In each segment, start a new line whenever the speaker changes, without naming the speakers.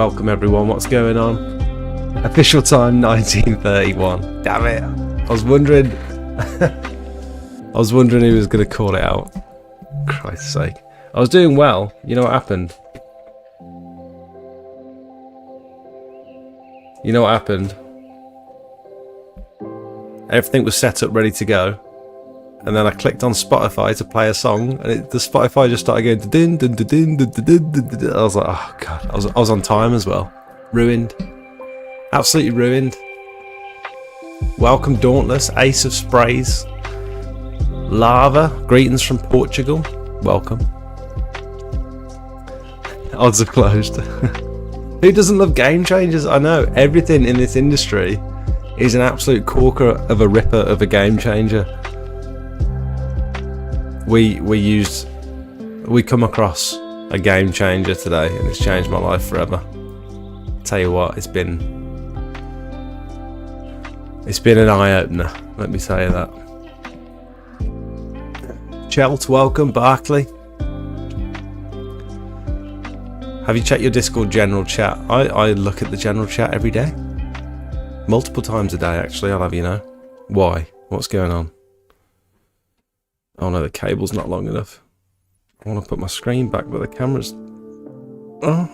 Welcome everyone, what's going on? Official time 1931. Damn it. I was wondering who was going to call it out. Christ's sake. I was doing well. You know what happened? Everything was set up ready to go. And then I clicked on Spotify to play a song, and the Spotify just started going din din din din din din din din. I was like, oh god, I was on time as well. Ruined, absolutely ruined. Welcome Dauntless, Ace of Sprays, Lava, greetings from Portugal. Welcome. Odds are closed. Who doesn't love game changers? I know everything in this industry is an absolute corker of a ripper of a game changer. We come across a game changer today, and it's changed my life forever. Tell you what, it's been an eye-opener, let me tell you that. Chelt, welcome. Barclay, have you checked your Discord general chat? I look at the general chat every day, multiple times a day actually. I'll have you know. Why? What's going on? Oh no, the cable's not long enough. I want to put my screen back, but the camera's... Oh,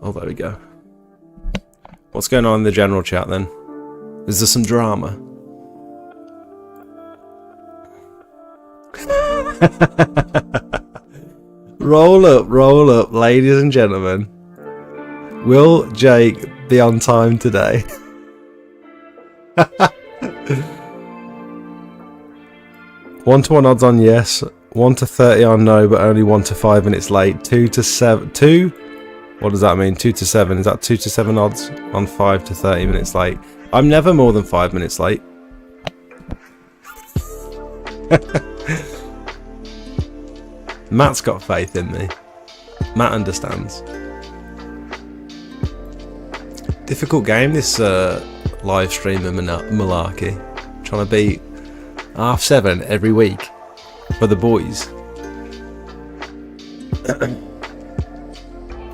there we go. What's going on in the general chat then? Is there some drama? Roll up, ladies and gentlemen. Will Jake be on time today? 1-to-1 odds on yes, 1-to-30 on no, but only 1 to 5 minutes late. 2-to-7. What does that mean? 2-to-7. Is that 2-to-7 odds on 5 to 30 minutes late? I'm never more than 5 minutes late. Matt's got faith in me. Matt understands. Difficult game, this live stream of malarkey. Trying to beat 7:30 every week for the boys.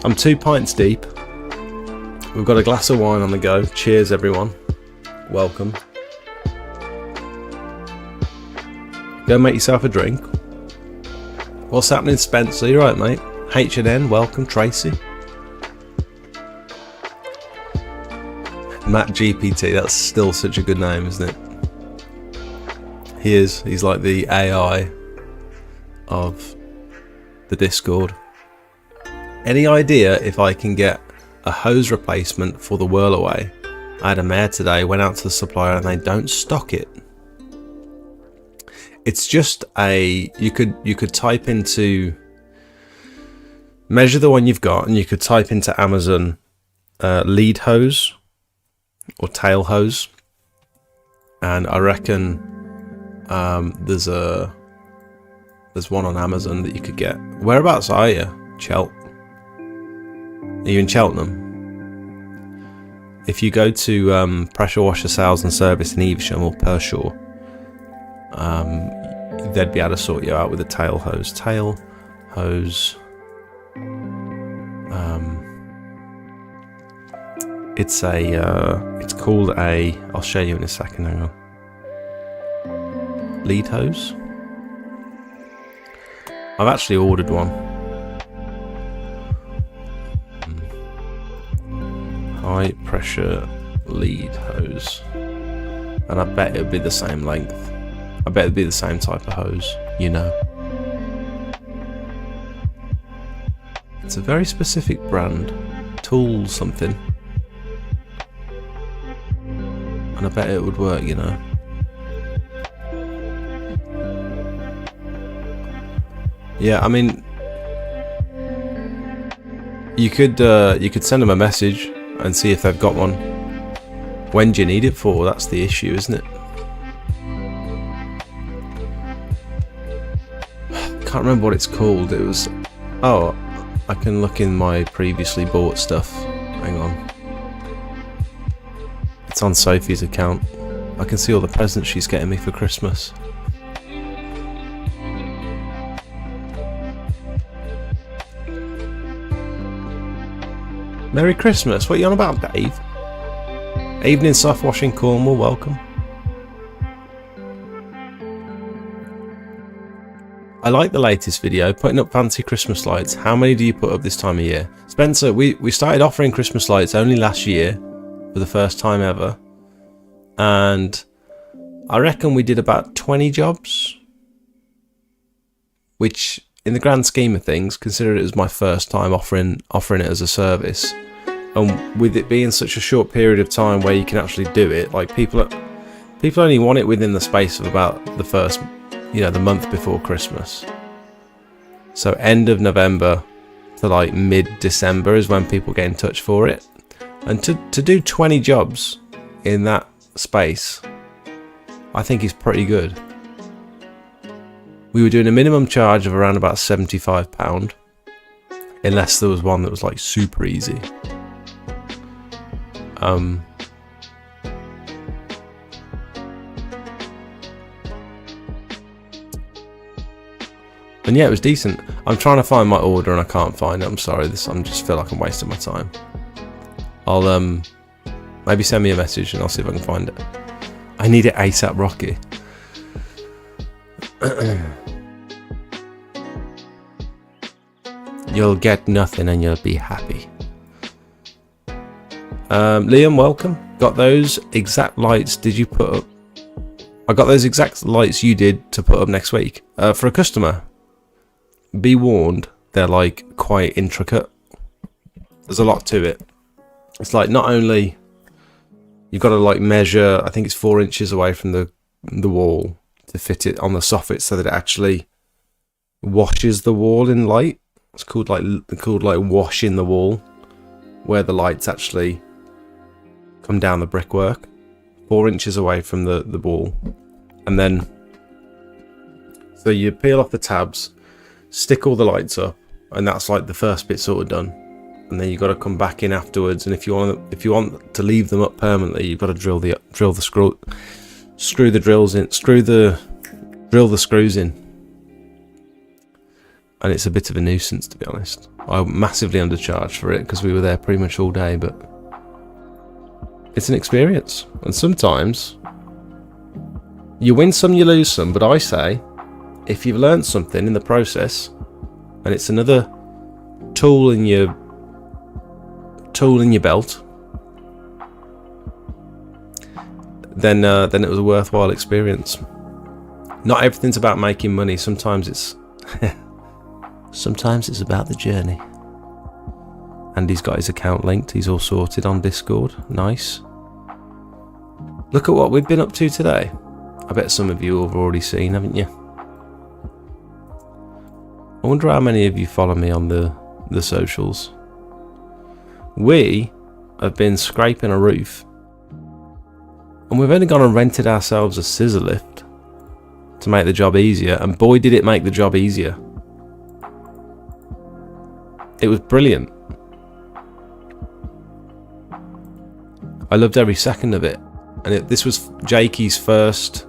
I'm 2 pints deep. We've got a glass of wine on the go. Cheers everyone. Welcome. Go make yourself a drink. What's happening, Spencer? You right, mate? H&N, welcome. Tracy. Matt GPT, that's still such a good name, isn't it? He is. He's like the AI of the Discord. Any idea if I can get a hose replacement for the Whirlaway? I had a mare today, went out to the supplier and they don't stock it. It's just a... You could type into... Measure the one you've got, and you could type into Amazon lead hose or tail hose, and I reckon there's one on Amazon that you could get. Whereabouts are you, Chelt? Are you in Cheltenham? If you go to Pressure Washer Sales and Service in Evesham or Pershore, they'd be able to sort you out with a tail hose. Tail hose. It's called a... I'll show you in a second, hang on. Lead hose. I've actually ordered one. High pressure lead hose. And I bet it'll be the same length. I bet it'll be the same type of hose, you know. It's a very specific brand. Tool something. And I bet it would work, you know. Yeah, I mean, you could send them a message and see if they've got one. When do you need it for? That's the issue, isn't it? Can't remember what it's called. It was... Oh, I can look in my previously bought stuff. Hang on. It's on Sophie's account. I can see all the presents she's getting me for Christmas. Merry Christmas. What are you on about, Dave? Evening soft washing Cornwall, welcome. I like the latest video, putting up fancy Christmas lights. How many do you put up this time of year? Spencer, we started offering Christmas lights only last year for the first time ever. And I reckon we did about 20 jobs. Which, in the grand scheme of things, consider it as my first time offering it as a service. And with it being such a short period of time where you can actually do it, like people only want it within the space of about the first, the month before Christmas. So end of November to like mid-December is when people get in touch for it. And to do 20 jobs in that space, I think is pretty good. We were doing a minimum charge of around about £75, unless there was one that was like super easy. And yeah, it was decent. I'm trying to find my order and I can't find it. I'm sorry. I just feel like I'm wasting my time. I'll maybe send me a message and I'll see if I can find it. I need it ASAP, Rocky. You'll get nothing and you'll be happy. Liam, welcome. Got those exact lights did you put up? I got those exact lights you did to put up next week. For a customer, be warned, they're like quite intricate. There's a lot to it. It's like not only you've got to like measure, I think it's 4 inches away from the wall to fit it on the soffit so that it actually washes the wall in light. It's called like washing the wall, where the lights actually come down the brickwork 4 inches away from the wall. And then so you peel off the tabs, stick all the lights up, and that's like the first bit sort of done. And then you've got to come back in afterwards, and if you want to leave them up permanently, you've got to drill the screws in. And it's a bit of a nuisance, to be honest. I massively undercharged for it because we were there pretty much all day, but it's an experience. And sometimes you win some, you lose some, but I say if you've learned something in the process and it's another tool in your belt, then it was a worthwhile experience. Not everything's about making money. Sometimes it's about the journey. Andy's got his account linked. He's all sorted on Discord. Nice. Look at what we've been up to today. I bet some of you have already seen, haven't you? I wonder how many of you follow me on the socials. We have been scraping a roof, and we've only gone and rented ourselves a scissor lift to make the job easier, and boy did it make the job easier. It was brilliant. I loved every second of it. And this was Jakey's first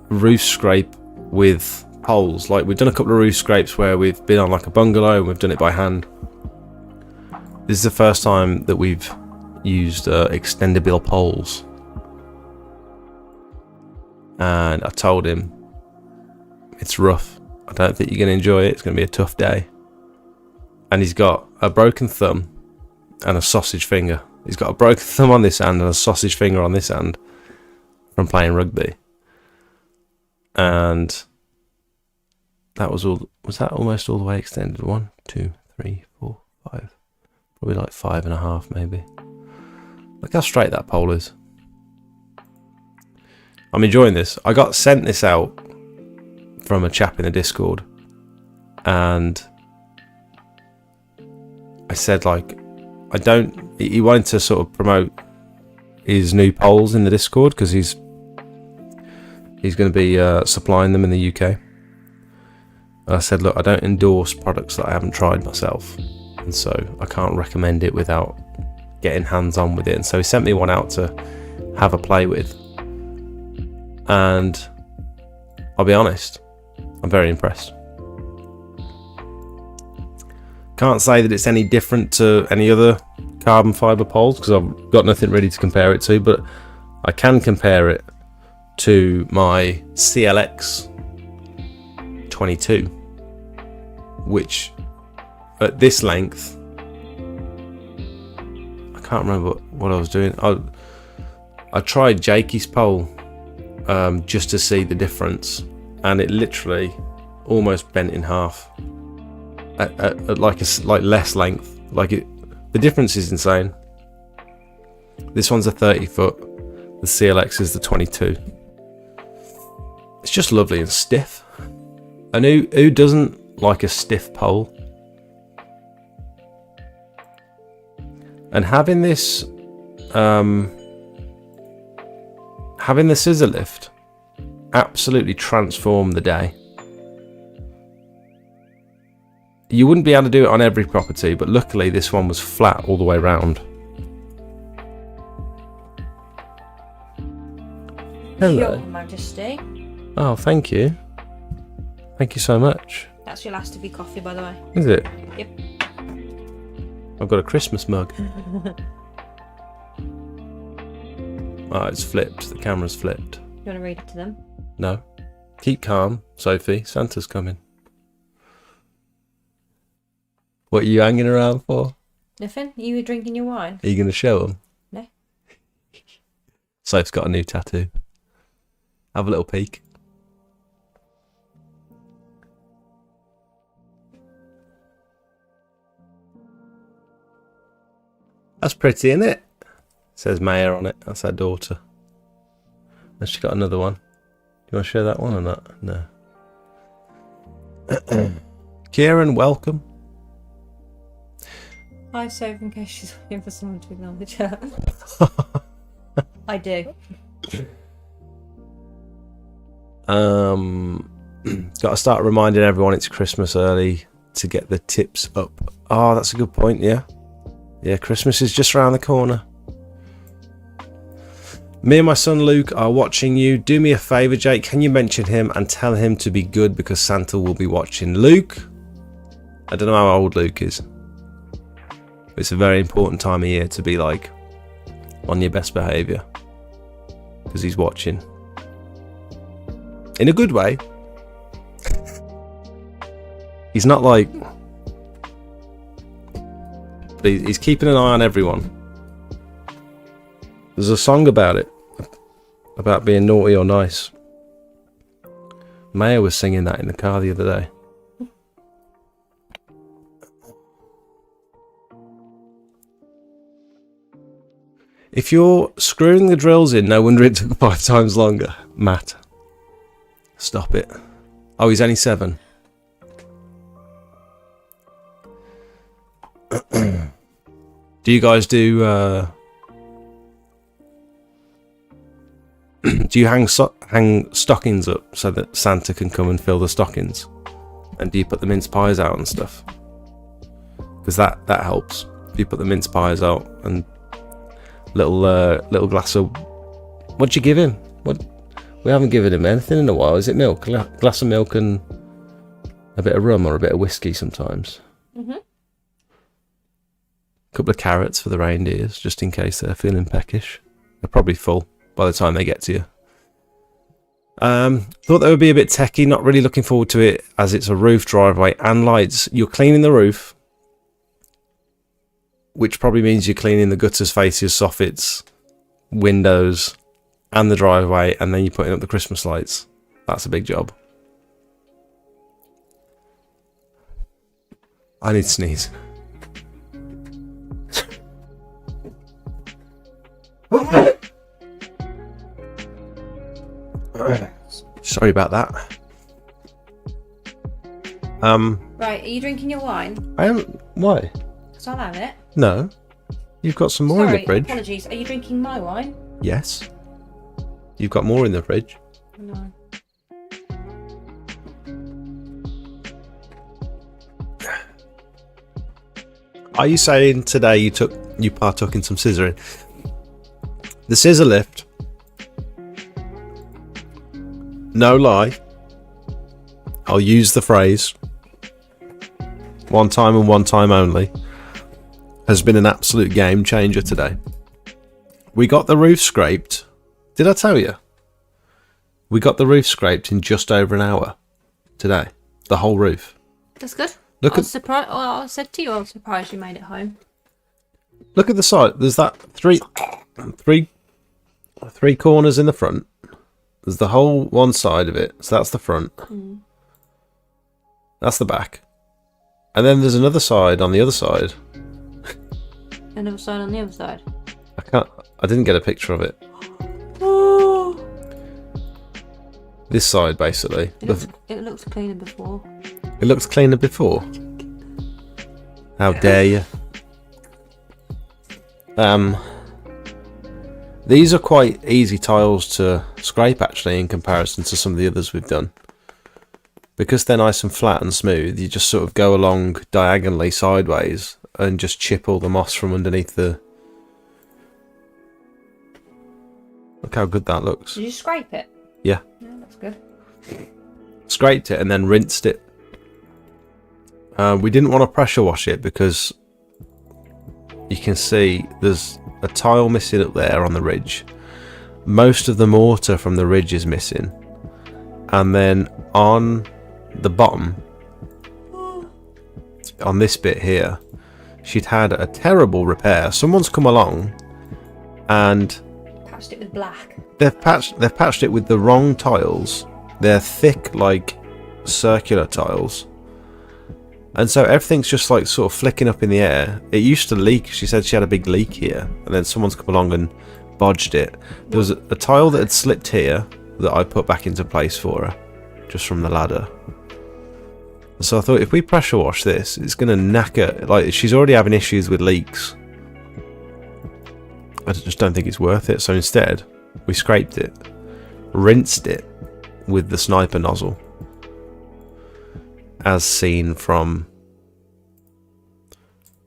roof scrape with poles. Like, we've done a couple of roof scrapes where we've been on like a bungalow and we've done it by hand. This is the first time that we've used extendable poles. And I told him, it's rough. I don't think you're going to enjoy it. It's going to be a tough day. And he's got a broken thumb and a sausage finger. He's got a broken thumb on this hand and a sausage finger on this hand from playing rugby. And that was all. Was that almost all the way extended? 1, 2, 3, 4, 5. Probably like 5.5 maybe. Look how straight that pole is. I'm enjoying this. I got sent this out from a chap in the Discord, and I said, like, he wanted to sort of promote his new poles in the Discord because he's going to be supplying them in the UK. And I said, look, I don't endorse products that I haven't tried myself, and so I can't recommend it without getting hands-on with it. And so he sent me one out to have a play with, and I'll be honest, I'm very impressed. Can't say that it's any different to any other carbon fibre poles because I've got nothing really to compare it to, but I can compare it to my CLX 22, which at this length, I can't remember what I was doing. I tried Jakey's pole just to see the difference, and it literally almost bent in half at like less length. The difference is insane. This one's a 30 foot, the CLX is the 22. It's just lovely and stiff. And who doesn't like a stiff pole? And having this, having the scissor lift absolutely transformed the day. You wouldn't be able to do it on every property, but luckily this one was flat all the way around. Hello.
Your Majesty.
Oh, thank you. Thank you so much.
That's your last of your coffee, by the way.
Is it?
Yep.
I've got a Christmas mug. Oh, it's flipped. The camera's flipped.
You want to read it to them?
No. Keep calm, Sophie. Santa's coming. What are you hanging around for?
Nothing? You were drinking your wine?
Are you going to show them?
No.
Soph's got a new tattoo. Have a little peek. That's pretty, isn't it? Says Maya on it. That's her daughter. And she's got another one. Do you want to share that one or not? No. Kieran, welcome.
Hi, Soph, in case she's waiting for someone to acknowledge her. I do.
Got to start reminding everyone it's Christmas early to get the tips up. Oh, that's a good point, yeah. Yeah, Christmas is just around the corner. Me and my son Luke are watching you. Do me a favour, Jake. Can you mention him and tell him to be good because Santa will be watching? Luke? I don't know how old Luke is. It's a very important time of year to be like on your best behaviour because he's watching. In a good way. He's not like... But he's keeping an eye on everyone. There's a song about it. About being naughty or nice. Maya was singing that in the car the other day. If you're screwing the drills in, no wonder it took 5 times longer. Matt. Stop it. Oh, he's only 7. Do you guys do... do you hang stockings up so that Santa can come and fill the stockings? And do you put the mince pies out and stuff? Because that helps. If you put the mince pies out and little glass of... What'd you give him? We haven't given him anything in a while. Is it milk? A glass of milk and a bit of rum or a bit of whiskey sometimes.
Mhm.
A couple of carrots for the reindeers, just in case they're feeling peckish. They're probably full by the time they get to you. Thought that would be a bit techie, not really looking forward to it as it's a roof, driveway and lights. You're cleaning the roof, which probably means you're cleaning the gutters, fascias, soffits, windows and the driveway, and then you're putting up the Christmas lights. That's a big job. I need to sneeze. Sorry about that.
Right, are you drinking your wine?
I am. Why?
Because I'll have it.
No. You've got some more in the fridge.
Apologies. Are you drinking my wine?
Yes. You've got more in the fridge.
No.
Are you saying today you partook in some scissoring? The scissor lift. No lie. I'll use the phrase. one time and one time only, has been an absolute game changer today. We got the roof scraped. Did I tell you? We got the roof scraped in just over an hour today. The whole roof.
That's good.
Look
I was surprised. Well, I said to you, I was surprised you made it home.
Look at the side. There's that three corners in the front. There's the whole one side of it. So that's the front. Mm. That's the back. And then there's another side on the other side.
Another side on the other side.
I didn't get a picture of it. This side, basically.
It looks cleaner before.
It looks cleaner before. How dare you? These are quite easy tiles to scrape, actually, in comparison to some of the others we've done. Because they're nice and flat and smooth, you just sort of go along diagonally sideways and just chip all the moss from underneath the... Look how good that looks.
Did you scrape it?
Yeah.
Yeah, that's good.
Scraped it and then rinsed it. We didn't want to pressure wash it because you can see there's a tile missing up there on the ridge. Most of the mortar from the ridge is missing. And then on the bottom, on this bit here, she'd had a terrible repair. Someone's come along and
patched it with black.
They've patched it with the wrong tiles. They're thick, like circular tiles. And so everything's just like sort of flicking up in the air. It used to leak. She said she had a big leak here, and then someone's come along and bodged it. There was a tile that had slipped here that I put back into place for her, just from the ladder. So I thought, if we pressure wash this, it's going to knacker. Like, she's already having issues with leaks. I just don't think it's worth it. So instead, we scraped it, rinsed it with the sniper nozzle, as seen from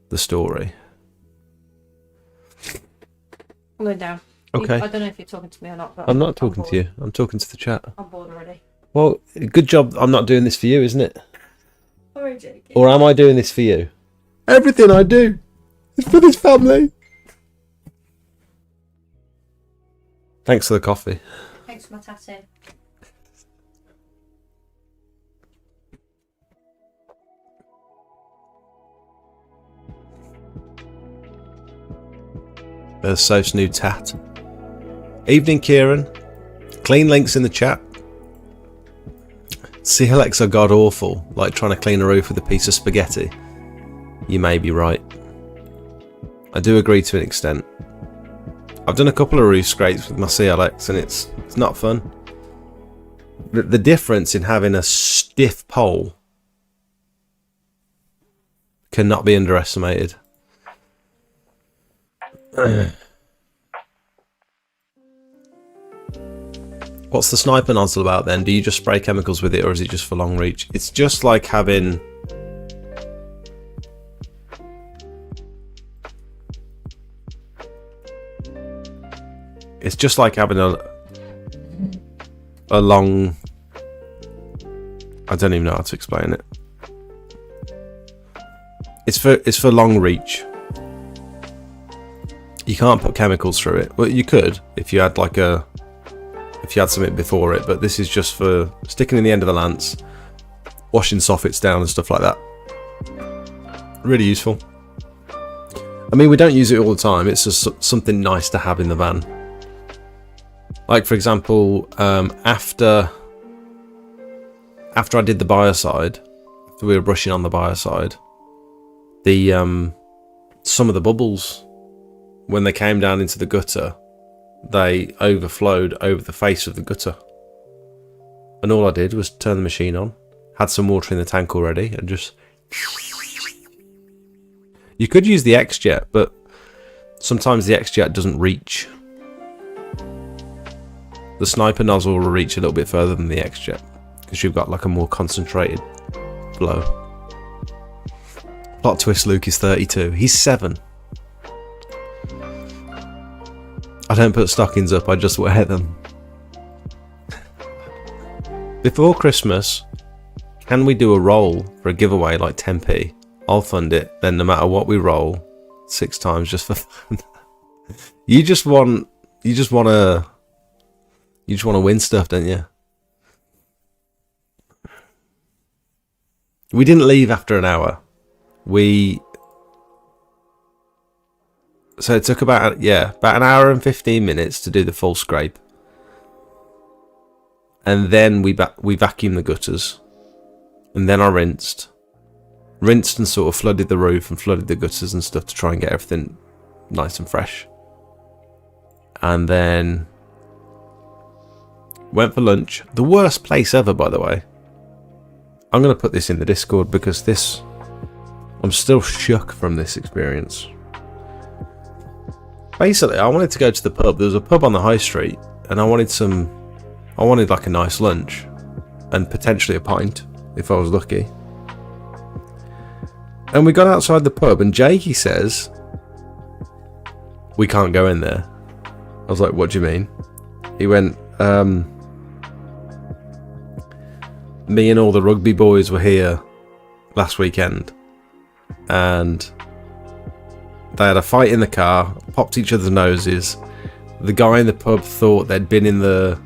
the story.
I'm going down.
Okay.
I don't know if you're talking to me or not, but
I'm not talking to you. I'm talking to the chat.
I'm bored already.
Well, good job I'm not doing this for you, isn't it?
Sorry, Jake.
Or am I doing this for you? Everything I do is for this family. Thanks for the coffee.
Thanks for my tattoo.
There's Soph's new tat. Evening, Kieran. Clean links in the chat. CLX are god awful, like trying to clean a roof with a piece of spaghetti. You may be right. I do agree to an extent. I've done a couple of roof scrapes with my CLX and it's not fun. The difference in having a stiff pole cannot be underestimated. What's the sniper nozzle about then? Do you just spray chemicals with it, or is it just for long reach? It's just like having... It's just like having a long... I don't even know how to explain it. It's for long reach. You can't put chemicals through it. Well, you could if you had something before it, but this is just for sticking in the end of the lance, washing soffits down and stuff like that. Really useful. I mean, we don't use it all the time. It's just something nice to have in the van. Like, for example, after I did the buyer side, after we were brushing on the buyer side, some of the bubbles, when they came down into the gutter, they overflowed over the face of the gutter. And all I did was turn the machine on, had some water in the tank already, and just... You could use the X-Jet, but sometimes the X-Jet doesn't reach. The sniper nozzle will reach a little bit further than the X-Jet, because you've got like a more concentrated flow. Plot twist, Luke is 32. He's 7. I don't put stockings up, I just wear them. Before Christmas, can we do a roll for a giveaway like 10p I'll fund it. Then no matter what we roll, 6 times just for fun. You just want to win stuff, don't you? We didn't leave after an hour. So it took about an hour and 15 minutes to do the full scrape. And then we vacuumed the gutters. And then I rinsed and sort of flooded the roof and flooded the gutters and stuff to try and get everything nice and fresh. And then went for lunch. The worst place ever, by the way. I'm going to put this in the Discord because I'm still shook from this experience. Basically, I wanted to go to the pub. There was a pub on the high street, and I wanted like a nice lunch and potentially a pint if I was lucky. And we got outside the pub, and Jakey says, "We can't go in there." I was like, "What do you mean?" He went, "Me and all the rugby boys were here last weekend, and they had a fight in the car, popped each other's noses. The guy in the pub thought they'd been in the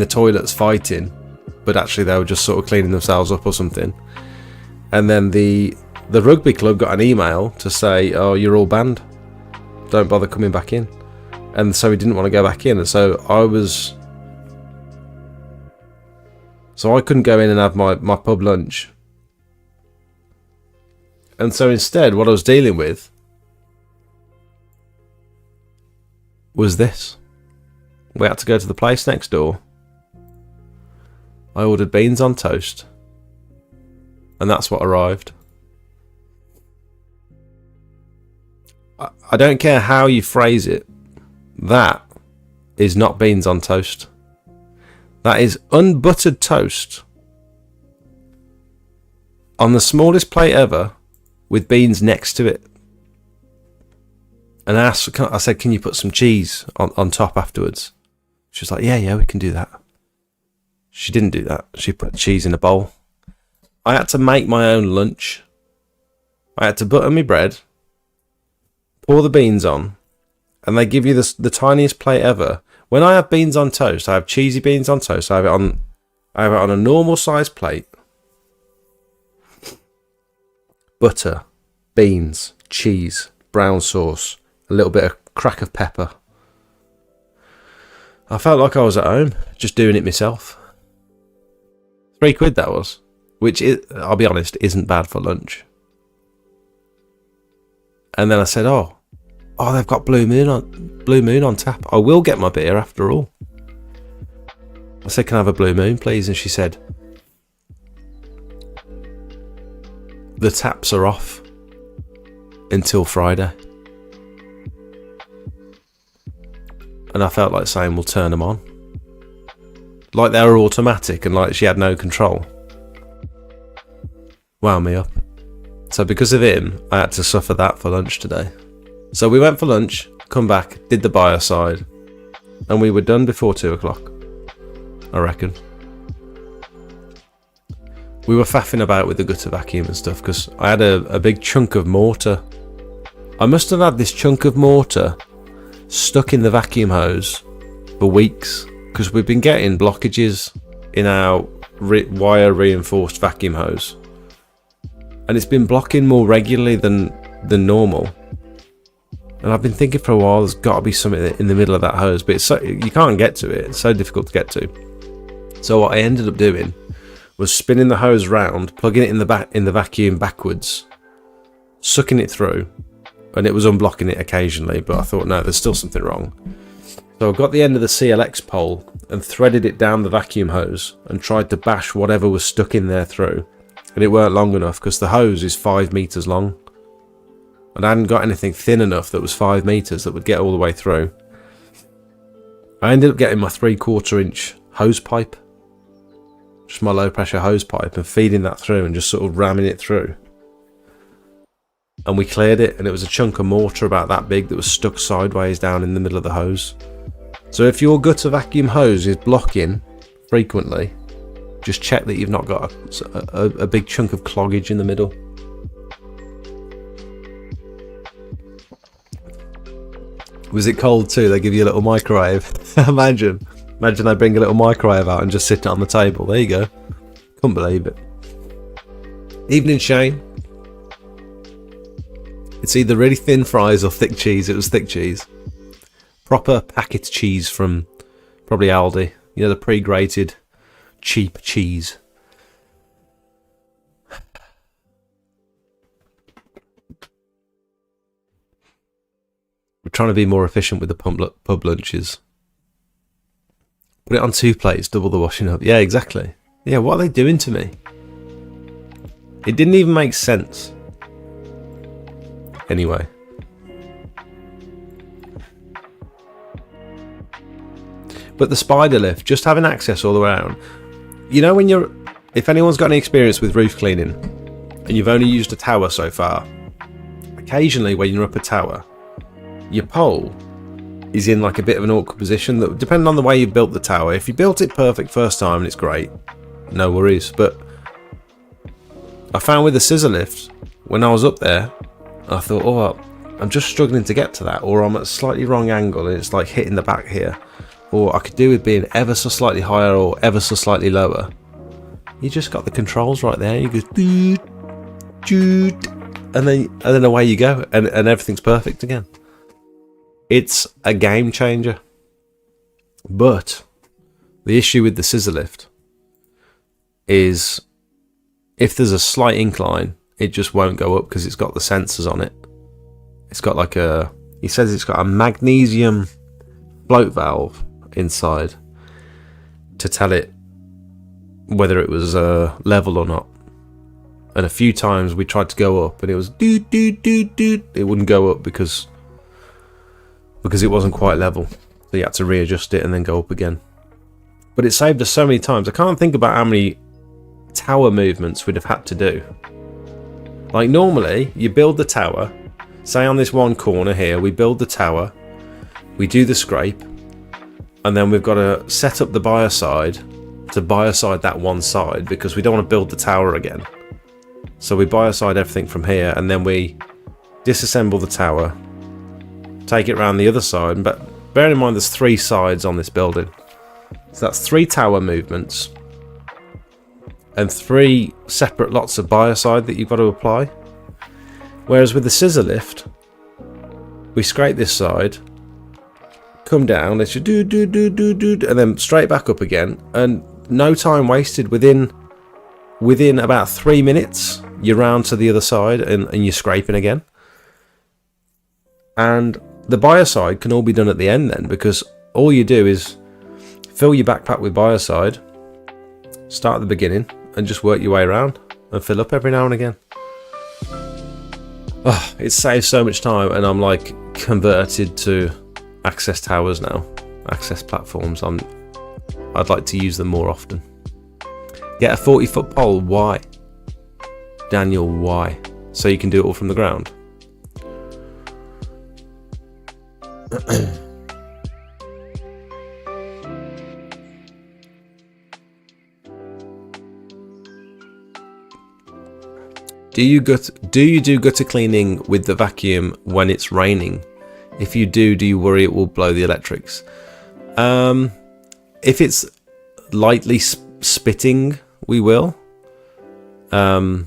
toilets fighting, but actually they were just sort of cleaning themselves up or something. And then the rugby club got an email to say, 'Oh, you're all banned. Don't bother coming back in.' And so he didn't want to go back in, and so I couldn't go in and have my pub lunch. And so instead, what I was dealing with was this. We had to go to the place next door. I ordered beans on toast, and that's what arrived. I don't care how you phrase it. That is not beans on toast. That is unbuttered toast on the smallest plate ever, with beans next to it. And I said, "Can you put some cheese on top afterwards?" She was like, yeah, we can do that. She didn't do that. She put cheese in a bowl. I had to make my own lunch. I had to butter my bread, pour the beans on, and they give you the tiniest plate ever. When I have beans on toast, I have cheesy beans on toast. I have it on a normal sized plate. Butter, beans, cheese, brown sauce, a little bit of crack of pepper. I felt like I was at home, just doing it myself. £3 that was, which is, I'll be honest, isn't bad for lunch. And then I said, oh, they've got Blue Moon on tap. I will get my beer after all. I said, "Can I have a Blue Moon, please?" And she said, "The taps are off until Friday." And I felt like saying, "We'll turn them on." Like they were automatic and like she had no control. Wound me up. So because of him, I had to suffer that for lunch today. So we went for lunch, come back, did the buyer side, and we were done before 2 o'clock, I reckon. We were faffing about with the gutter vacuum and stuff because I had a big chunk of mortar. I must have had this chunk of mortar stuck in the vacuum hose for weeks because we've been getting blockages in our wire reinforced vacuum hose, and it's been blocking more regularly than normal. And I've been thinking for a while there's got to be something in the middle of that hose, but you can't get to it. It's so difficult to get to. So what I ended up doing was spinning the hose round, plugging it in the vacuum backwards, sucking it through, and it was unblocking it occasionally, but I thought, no, there's still something wrong. So I got the end of the CLX pole and threaded it down the vacuum hose and tried to bash whatever was stuck in there through, and it weren't long enough because the hose is 5 meters long, and I hadn't got anything thin enough that was 5 meters that would get all the way through. I ended up getting my 3/4 inch hose pipe, just my low pressure hose pipe, and feeding that through and just sort of ramming it through. And we cleared it, and it was a chunk of mortar about that big that was stuck sideways down in the middle of the hose. So if your gutter vacuum hose is blocking frequently, just check that you've not got a big chunk of cloggage in the middle. Was it cold too? They give you a little microwave. Imagine they bring a little microwave out and just sit it on the table. There you go. Couldn't believe it. Evening, Shane. It's either really thin fries or thick cheese. It was thick cheese. Proper packet cheese from probably Aldi. You know, the pre-grated cheap cheese. We're trying to be more efficient with the pub lunches. Put it on 2 plates, double the washing up. Yeah, exactly. Yeah, what are they doing to me? It didn't even make sense. Anyway. But the spider lift, just having access all the way around. You know, if anyone's got any experience with roof cleaning and you've only used a tower so far, occasionally when you're up a tower, your pole is in like a bit of an awkward position, that depending on the way you built the tower. If you built it perfect first time and it's great, no worries. But I found with the scissor lift, when I was up there, I thought, oh, I'm just struggling to get to that, or I'm at a slightly wrong angle and it's like hitting the back here, or I could do with being ever so slightly higher or ever so slightly lower. You just got the controls right there. You go doot, doot, and then away you go, and everything's perfect again. It's a game changer. But the issue with the scissor lift is if there's a slight incline, it just won't go up because it's got the sensors on it. It's got like he says it's got a magnesium float valve inside to tell it whether it was level or not. And a few times we tried to go up and it was doot, doot, doot, doot. It wouldn't go up because it wasn't quite level. So you had to readjust it and then go up again. But it saved us so many times. I can't think about how many tower movements we'd have had to do. Like normally, you build the tower. Say on this one corner here, we build the tower. We do the scrape. And then we've got to set up the biocide to biocide that one side because we don't want to build the tower again. So we biocide everything from here and then we disassemble the tower, take it around the other side. But bear in mind there's 3 sides on this building. So that's 3 tower movements and 3 separate lots of biocide that you've got to apply. Whereas with the scissor lift, we scrape this side, come down, let's just do, and then straight back up again, and no time wasted. Within about 3 minutes, you're round to the other side and you're scraping again. And the biocide can all be done at the end then, because all you do is fill your backpack with biocide, start at the beginning, and just work your way around and fill up every now and again. Oh, it saves so much time, and I'm like converted to access towers now, access platforms. I'd like to use them more often. Get a 40-foot pole. Why, Daniel? Why? So you can do it all from the ground. Do you do gutter cleaning with the vacuum when it's raining? If you do you worry it will blow the electrics? If it's lightly spitting, we will. There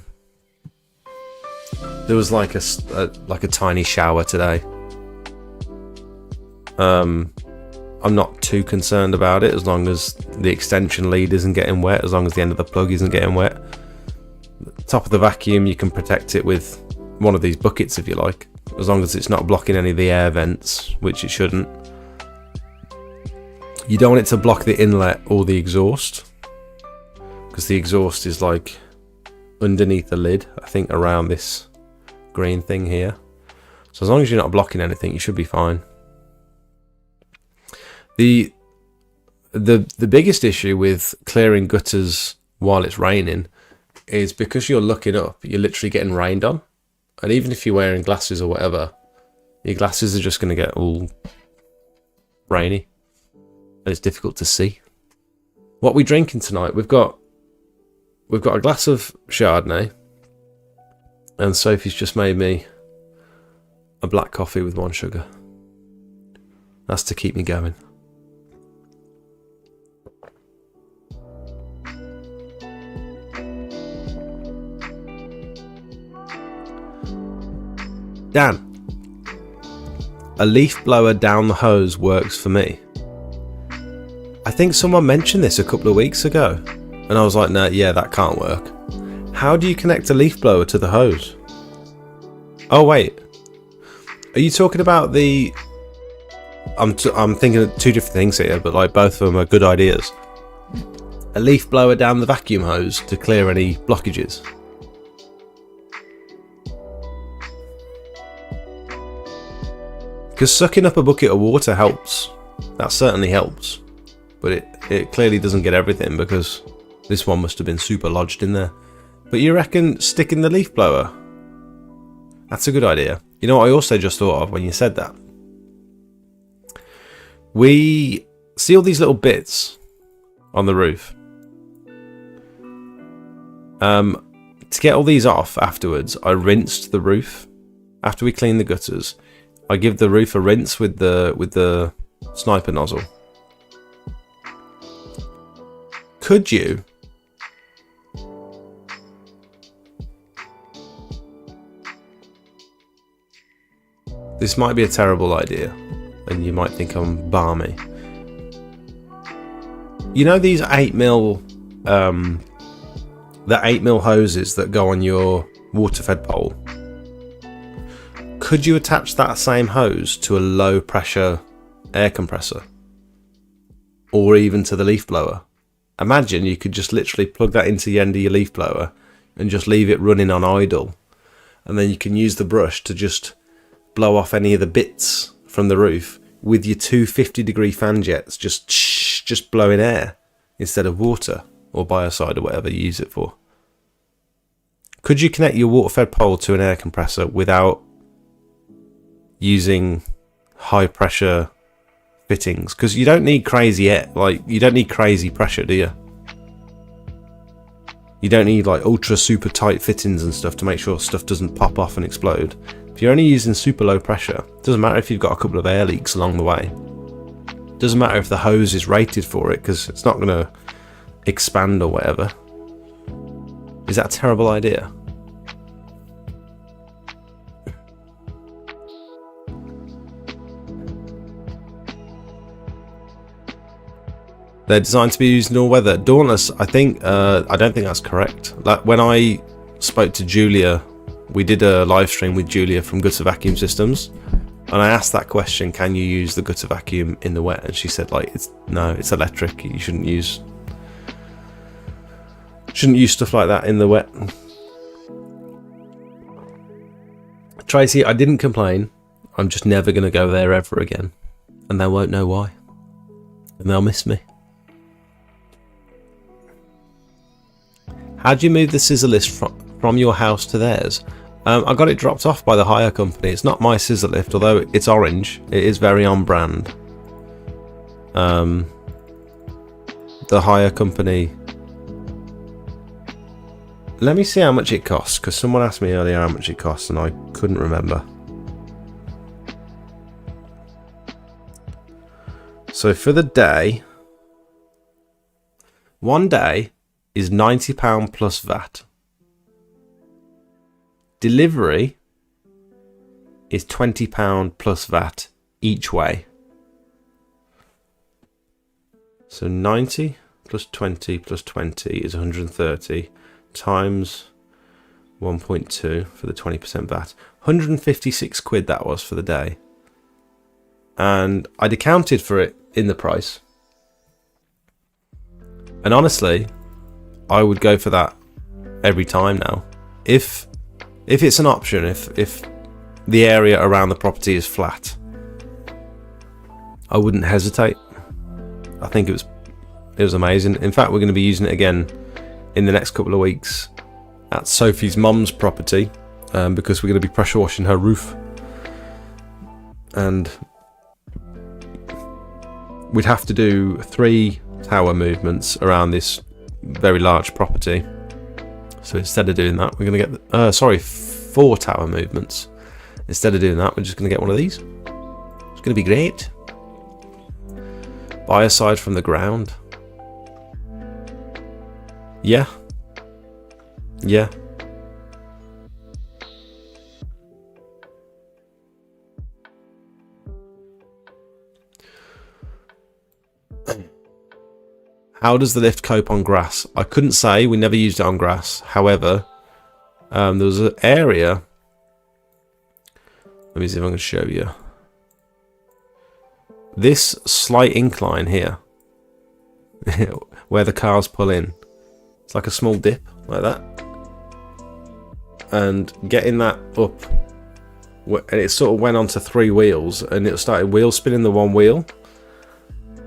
was like a tiny shower today. I'm not too concerned about it as long as the extension lead isn't getting wet, as long as the end of the plug isn't getting wet. The top of the vacuum, you can protect it with one of these buckets if you like, as long as it's not blocking any of the air vents, which it shouldn't. You don't want it to block the inlet or the exhaust, because the exhaust is like underneath the lid, I think around this green thing here. So as long as you're not blocking anything, you should be fine. The biggest issue with clearing gutters while it's raining is because you're looking up, you're literally getting rained on. And even if you're wearing glasses or whatever, your glasses are just going to get all rainy. And it's difficult to see. What are we drinking tonight? We've got a glass of Chardonnay. And Sophie's just made me a black coffee with 1 sugar. That's to keep me going. Dan, a leaf blower down the hose works for me. I think someone mentioned this a couple of weeks ago, and I was like, no, yeah, that can't work. How do you connect a leaf blower to the hose? Oh wait, are you talking about the... I'm thinking of two different things here, but like both of them are good ideas. A leaf blower down the vacuum hose to clear any blockages. Because sucking up a bucket of water helps. That certainly helps. But it clearly doesn't get everything, because this one must have been super lodged in there. But you reckon sticking the leaf blower? That's a good idea. You know what I also just thought of when you said that? We see all these little bits on the roof. To get all these off afterwards, I rinsed the roof. After we clean the gutters, I give the roof a rinse with the sniper nozzle. Could you this might be a terrible idea, and you might think I'm balmy. You know these 8mm the 8mm hoses that go on your water fed pole? Could you attach that same hose to a low pressure air compressor? Or even to the leaf blower? Imagine you could just literally plug that into the end of your leaf blower and just leave it running on idle. And then you can use the brush to just blow off any of the bits from the roof with your two 50-degree fan jets just blowing air instead of water or biocide or whatever you use it for. Could you connect your water fed pole to an air compressor without using high pressure fittings? Because you don't need crazy air, like you don't need crazy pressure, do you? You don't need like ultra super tight fittings and stuff to make sure stuff doesn't pop off and explode. If you're only using super low pressure, it doesn't matter if you've got a couple of air leaks along the way. It doesn't matter if the hose is rated for it, because it's not going to expand or whatever. Is that a terrible idea? They're designed to be used in all weather. Dauntless, I don't think that's correct. Like when I spoke to Julia, we did a live stream with Julia from Gutter Vacuum Systems, and I asked that question: can you use the gutter vacuum in the wet? And she said, like, it's electric. You shouldn't use stuff like that in the wet. Tracy, I didn't complain. I'm just never going to go there ever again, and they won't know why, and they'll miss me. How do you move the scissor lift from your house to theirs? I got it dropped off by the hire company. It's not my scissor lift, although it's orange. It is very on brand. The hire company... Let me see how much it costs, because someone asked me earlier how much it costs and I couldn't remember. So for the day, one day is £90 plus VAT. Delivery is £20 plus VAT each way. So 90 plus 20 plus 20 is 130 times 1.2 for the 20% VAT. 156 quid that was for the day. And I'd accounted for it in the price. And honestly, I would go for that every time now. If it's an option, if the area around the property is flat, I wouldn't hesitate. I think it was amazing. In fact, we're going to be using it again in the next couple of weeks at Sophie's mum's property, because we're going to be pressure washing her roof, and we'd have to do 3 tower movements around this very large property. So instead of doing that, we're going to get 4 tower movements. Instead of doing that, we're just going to get one of these. It's going to be great. Biocide from the ground. Yeah. Yeah. How does the lift cope on grass? I couldn't say. We never used it on grass. However, there was an area. Let me see if I can show you. This slight incline here, where the cars pull in, it's like a small dip, like that. And getting that up, and it sort of went onto 3 wheels, and it started wheel spinning the one wheel.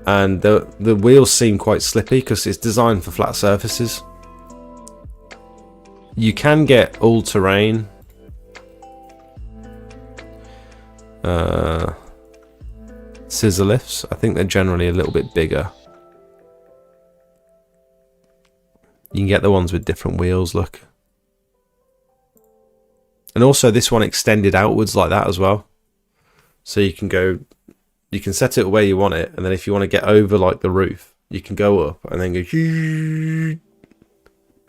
And the wheels seem quite slippy because it's designed for flat surfaces. You can get all-terrain scissor lifts. I think they're generally a little bit bigger. You can get the ones with different wheels, look. And also this one extended outwards like that as well. So you can go, you can set it where you want it, and then if you want to get over like the roof, you can go up and then go,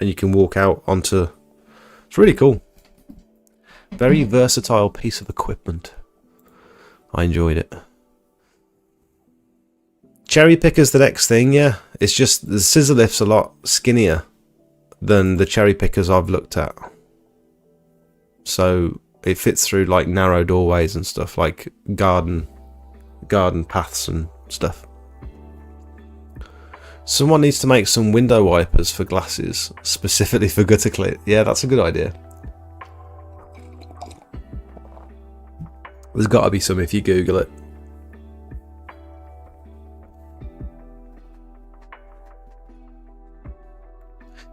and you can walk out onto. It's really cool. Very versatile piece of equipment. I enjoyed it. Cherry picker's the next thing, yeah. It's just the scissor lift's a lot skinnier than the cherry pickers I've looked at. So it fits through like narrow doorways and stuff, like garden paths and stuff. Someone needs to make some window wipers for glasses, specifically for gutter clean. Yeah, that's a good idea. There's got to be some if you Google it.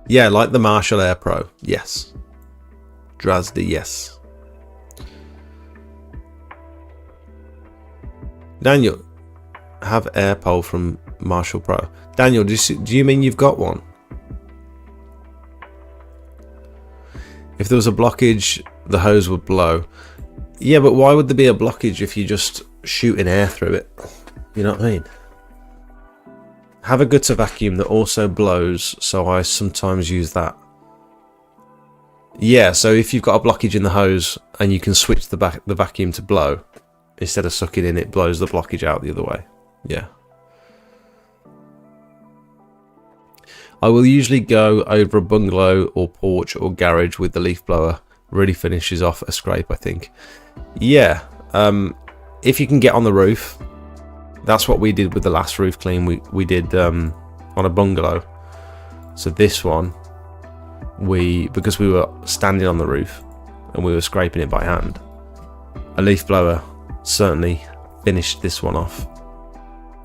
Yeah, like the Marshall Air Pro. Yes. Drasdy, yes. Daniel, have air pole from Marshall Pro. Daniel, do you mean you've got one? If there was a blockage, the hose would blow. Yeah, but why would there be a blockage if you're just shooting air through it? You know what I mean? Have a gutter vacuum that also blows, so I sometimes use that. Yeah, so if you've got a blockage in the hose and you can switch the vacuum to blow, instead of sucking in, it blows the blockage out the other way. Yeah. I will usually go over a bungalow or porch or garage with the leaf blower. Really finishes off a scrape, I think. Yeah, if you can get on the roof, that's what we did with the last roof clean we did on a bungalow. So this one, because we were standing on the roof and we were scraping it by hand, a leaf blower certainly finished this one off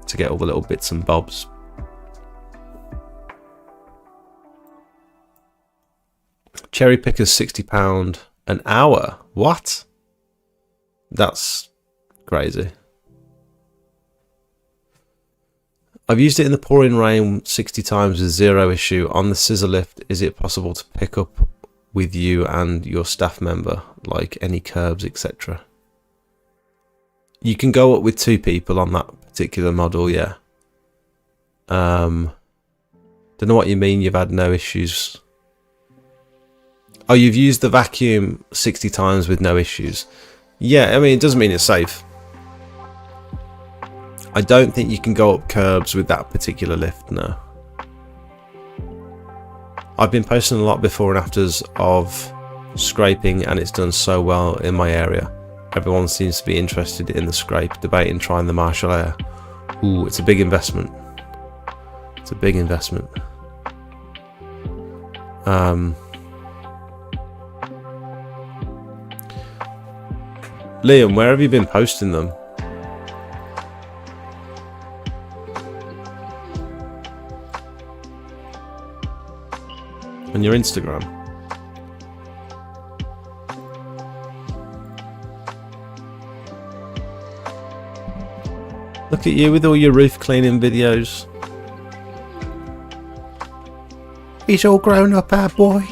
to get all the little bits and bobs. Cherry pickers £60 an hour. What? That's crazy. I've used it in the pouring rain 60 times with zero issue. On the scissor lift, is it possible to pick up with you and your staff member, like any curbs, etc.? You can go up with 2 people on that particular model, yeah. Don't know what you mean you've had no issues. Oh, you've used the vacuum 60 times with no issues. Yeah, I mean, it doesn't mean it's safe. I don't think you can go up curbs with that particular lift, no. I've been posting a lot before and afters of scraping, and it's done so well in my area. Everyone seems to be interested in the scrape, debating trying the Marshall Air. Ooh, it's a big investment. It's a big investment. Liam, where have you been posting them? On your Instagram? Look at you with all your roof cleaning videos. He's all grown up, our boy.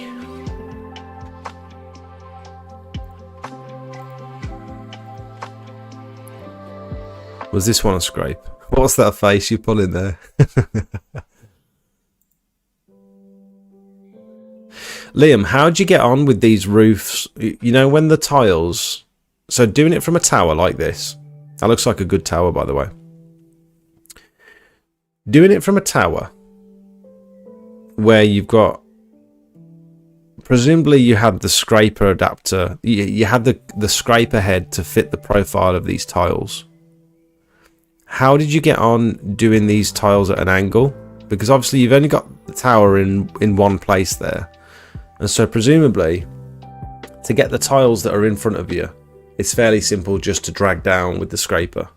Was this one a scrape? What's that face you're pulling there? Liam, how'd you get on with these roofs? You know, when the tiles... So doing it from a tower like this. That looks like a good tower, by the way. Doing it from a tower where you've got... Presumably you had the scraper adapter. You had the scraper head to fit the profile of these tiles. How did you get on doing these tiles at an angle? Because obviously you've only got the tower in one place there. And so presumably, to get the tiles that are in front of you, it's fairly simple just to drag down with the scraper.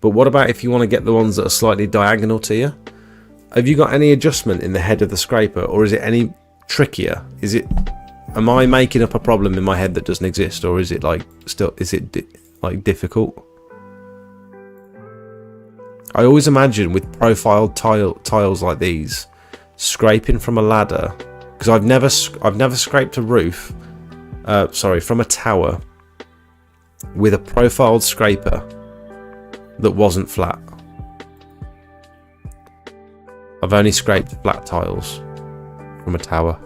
But what about if you want to get the ones that are slightly diagonal to you? Have you got any adjustment in the head of the scraper, or is it any trickier? Am I making up a problem in my head that doesn't exist, or is it like like difficult? I always imagine with profiled tiles like these, scraping from a ladder, because I've never scraped a roof, from a tower with a profiled scraper that wasn't flat. I've only scraped flat tiles from a tower.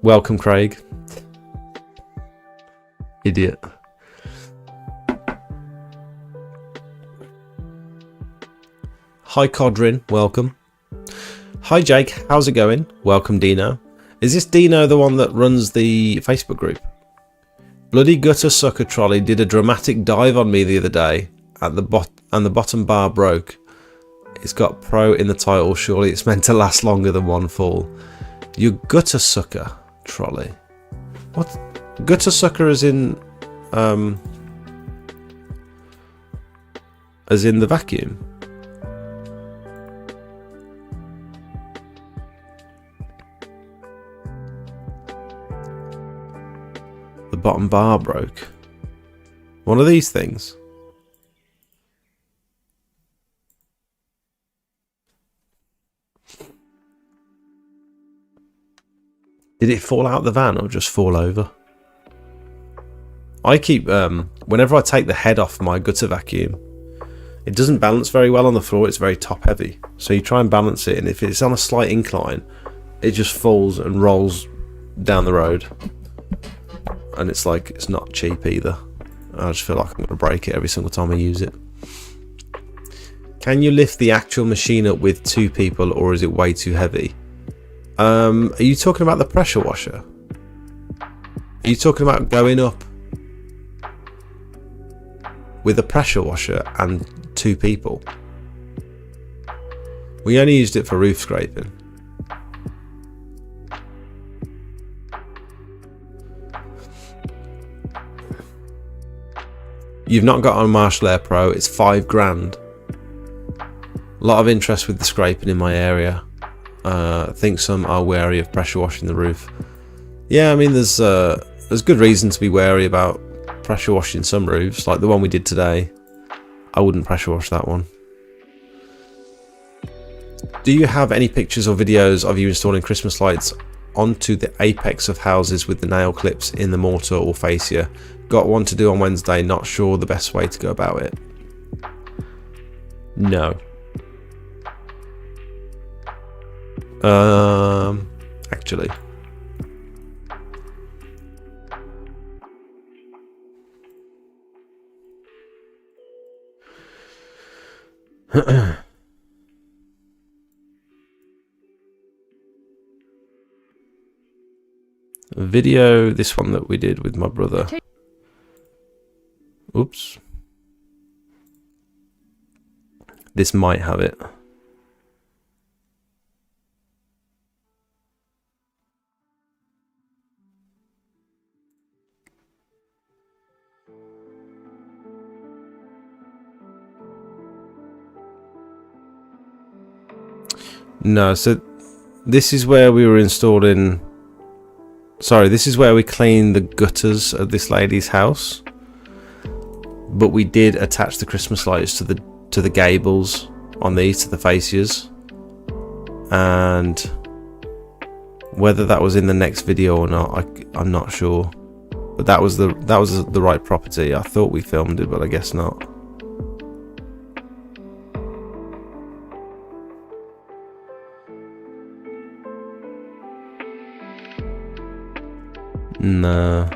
Welcome, Craig. Idiot. Hi, Codrin. Welcome. Hi, Jake. How's it going? Welcome, Dino. Is this Dino the one that runs the Facebook group? Bloody gutter sucker trolley did a dramatic dive on me the other day and the bottom bar broke. It's got pro in the title. Surely it's meant to last longer than one fall. You gutter sucker trolley. What? Gutter sucker as in the vacuum? The bottom bar broke. One of these things. Did it fall out the van or just fall over? I keep, whenever I take the head off my gutter vacuum, it doesn't balance very well on the floor. It's very top heavy. So you try and balance it, and if it's on a slight incline, it just falls and rolls down the road. And it's like, it's not cheap either. I just feel like I'm going to break it every single time I use it. Can you lift the actual machine up with two people, or is it way too heavy? Are you talking about the pressure washer? Are you talking about going up with a pressure washer and two people? We only used it for roof scraping. You've not got a Marshall Air Pro. It's $5,000. A lot of interest with the scraping in my area. I think some are wary of pressure washing the roof. Yeah, I mean, there's good reason to be wary about pressure washing some roofs, like the one we did today. I wouldn't pressure wash that one. Do you have any pictures or videos of you installing Christmas lights onto the apex of houses with the nail clips in the mortar or fascia? Got one to do on Wednesday, not sure the best way to go about it. No. Actually. Video, this one that we did with my brother. Oops. This might have it. No, so this is where we were installing... Sorry, this is where we cleaned the gutters of this lady's house. But we did attach the Christmas lights to the gables on these, to the fascias. And whether that was in the next video or not, I'm not sure. But that was the right property. I thought we filmed it, but I guess not. No.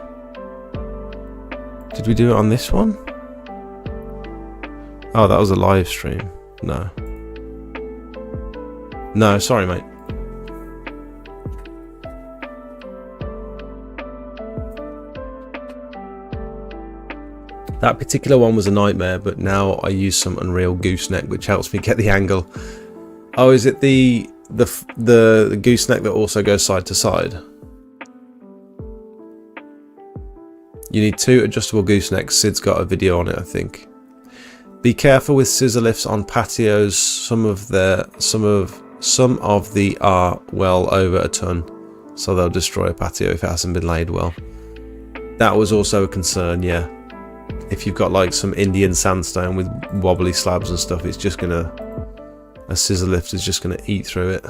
Did we do it on this one? Oh, that was a live stream. No. No, sorry, mate. That particular one was a nightmare, but now I use some Unreal Gooseneck, which helps me get the angle. Oh, is it the gooseneck that also goes side to side? You need 2 adjustable goosenecks. Sid's got a video on it, I think. Be careful with scissor lifts on patios. Some of the are well over a ton, so they'll destroy a patio if it hasn't been laid well. That was also a concern, yeah. If you've got like some Indian sandstone with wobbly slabs and stuff, it's just gonna, a scissor lift is just gonna eat through it.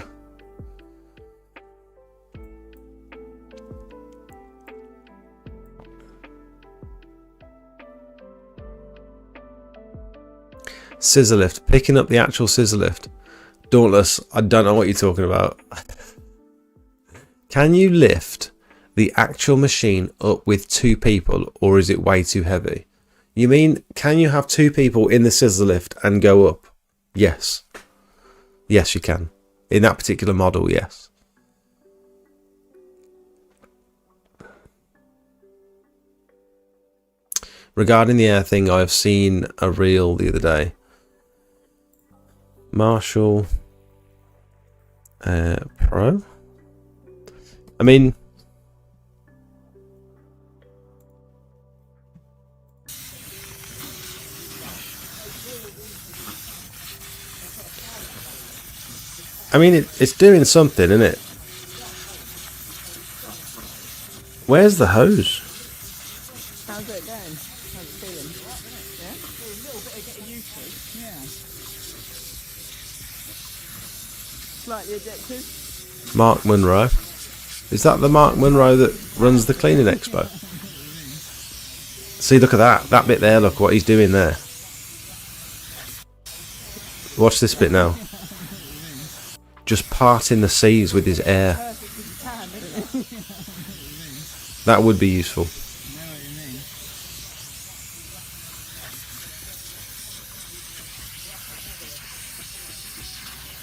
Scissor lift, picking up the actual scissor lift. Dauntless, I don't know what you're talking about. Can you lift the actual machine up with 2 people, or is it way too heavy? You mean, can you have 2 people in the scissor lift and go up? Yes. Yes, you can. In that particular model, yes. Regarding the air thing, I've seen a reel the other day. Marshall Pro? I mean, it's doing something, isn't it? Where's the hose?
How's it going? How's it feeling? Yeah? A little bit of getting used to. Yeah. Slightly addictive.
Mark Munro. Is that the Mark Munro that runs the Cleaning Expo? See, look at that. That bit there, look what he's doing there. Watch this bit now. Just parting the seas with his air. That would be useful.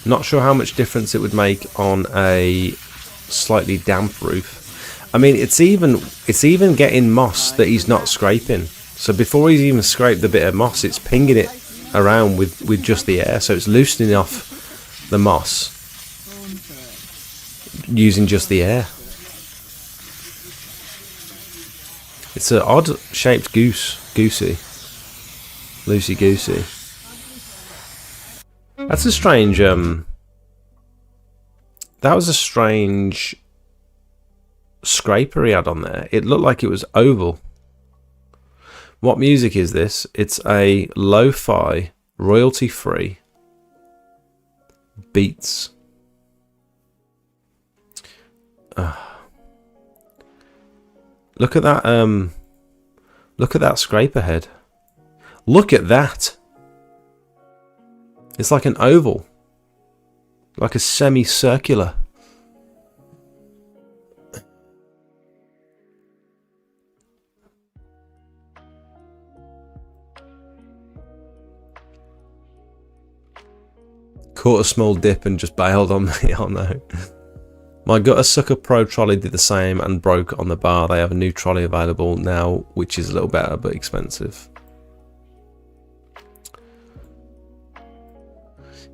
Not sure how much difference it would make on a slightly damp roof. I mean, it's even getting moss that he's not scraping. So before he's even scraped the bit of moss, it's pinging it around with just the air. So it's loosening off the moss using just the air. It's an odd shaped goosey. Loosey goosey. That's a strange, that was a strange scraper he had on there. It looked like it was oval. What music is this? It's a lo-fi, royalty-free beats. Look at that scraper head. Look at that. It's like an oval, like a semicircular. Caught a small dip and just bailed on me. Oh no. My Gutter Sucker Pro trolley did the same and broke on the bar. They have a new trolley available now, which is a little better but expensive.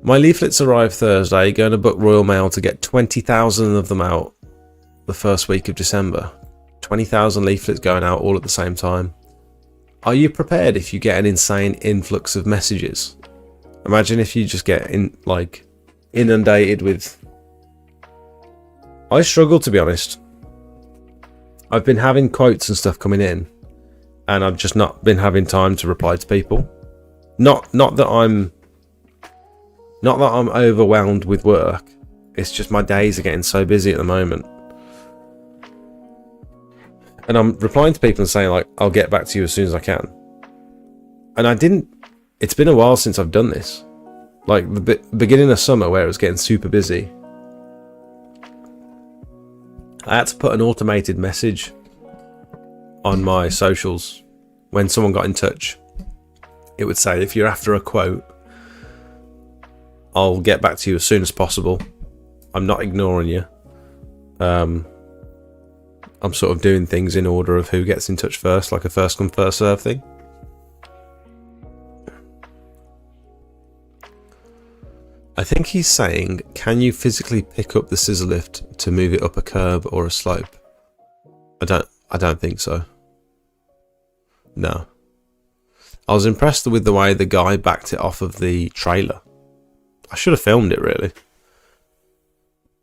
My leaflets arrive Thursday. Going to book Royal Mail to get 20,000 of them out the first week of December. 20,000 leaflets going out all at the same time. Are you prepared if you get an insane influx of messages? Imagine if you just get inundated with... I struggle, to be honest. I've been having quotes and stuff coming in, and I've just not been having time to reply to people. Not that I'm overwhelmed with work. It's just my days are getting so busy at the moment. And I'm replying to people and saying like, I'll get back to you as soon as I can. And I didn't. It's been a while since I've done this. Like the beginning of summer where it was getting super busy, I had to put an automated message on my socials. When someone got in touch, it would say, if you're after a quote, I'll get back to you as soon as possible. I'm not ignoring you. I'm sort of doing things in order of who gets in touch first, like a first come first serve thing. I think he's saying, can you physically pick up the scissor lift to move it up a curb or a slope? I don't think so. No. I was impressed with the way the guy backed it off of the trailer. I should have filmed it really.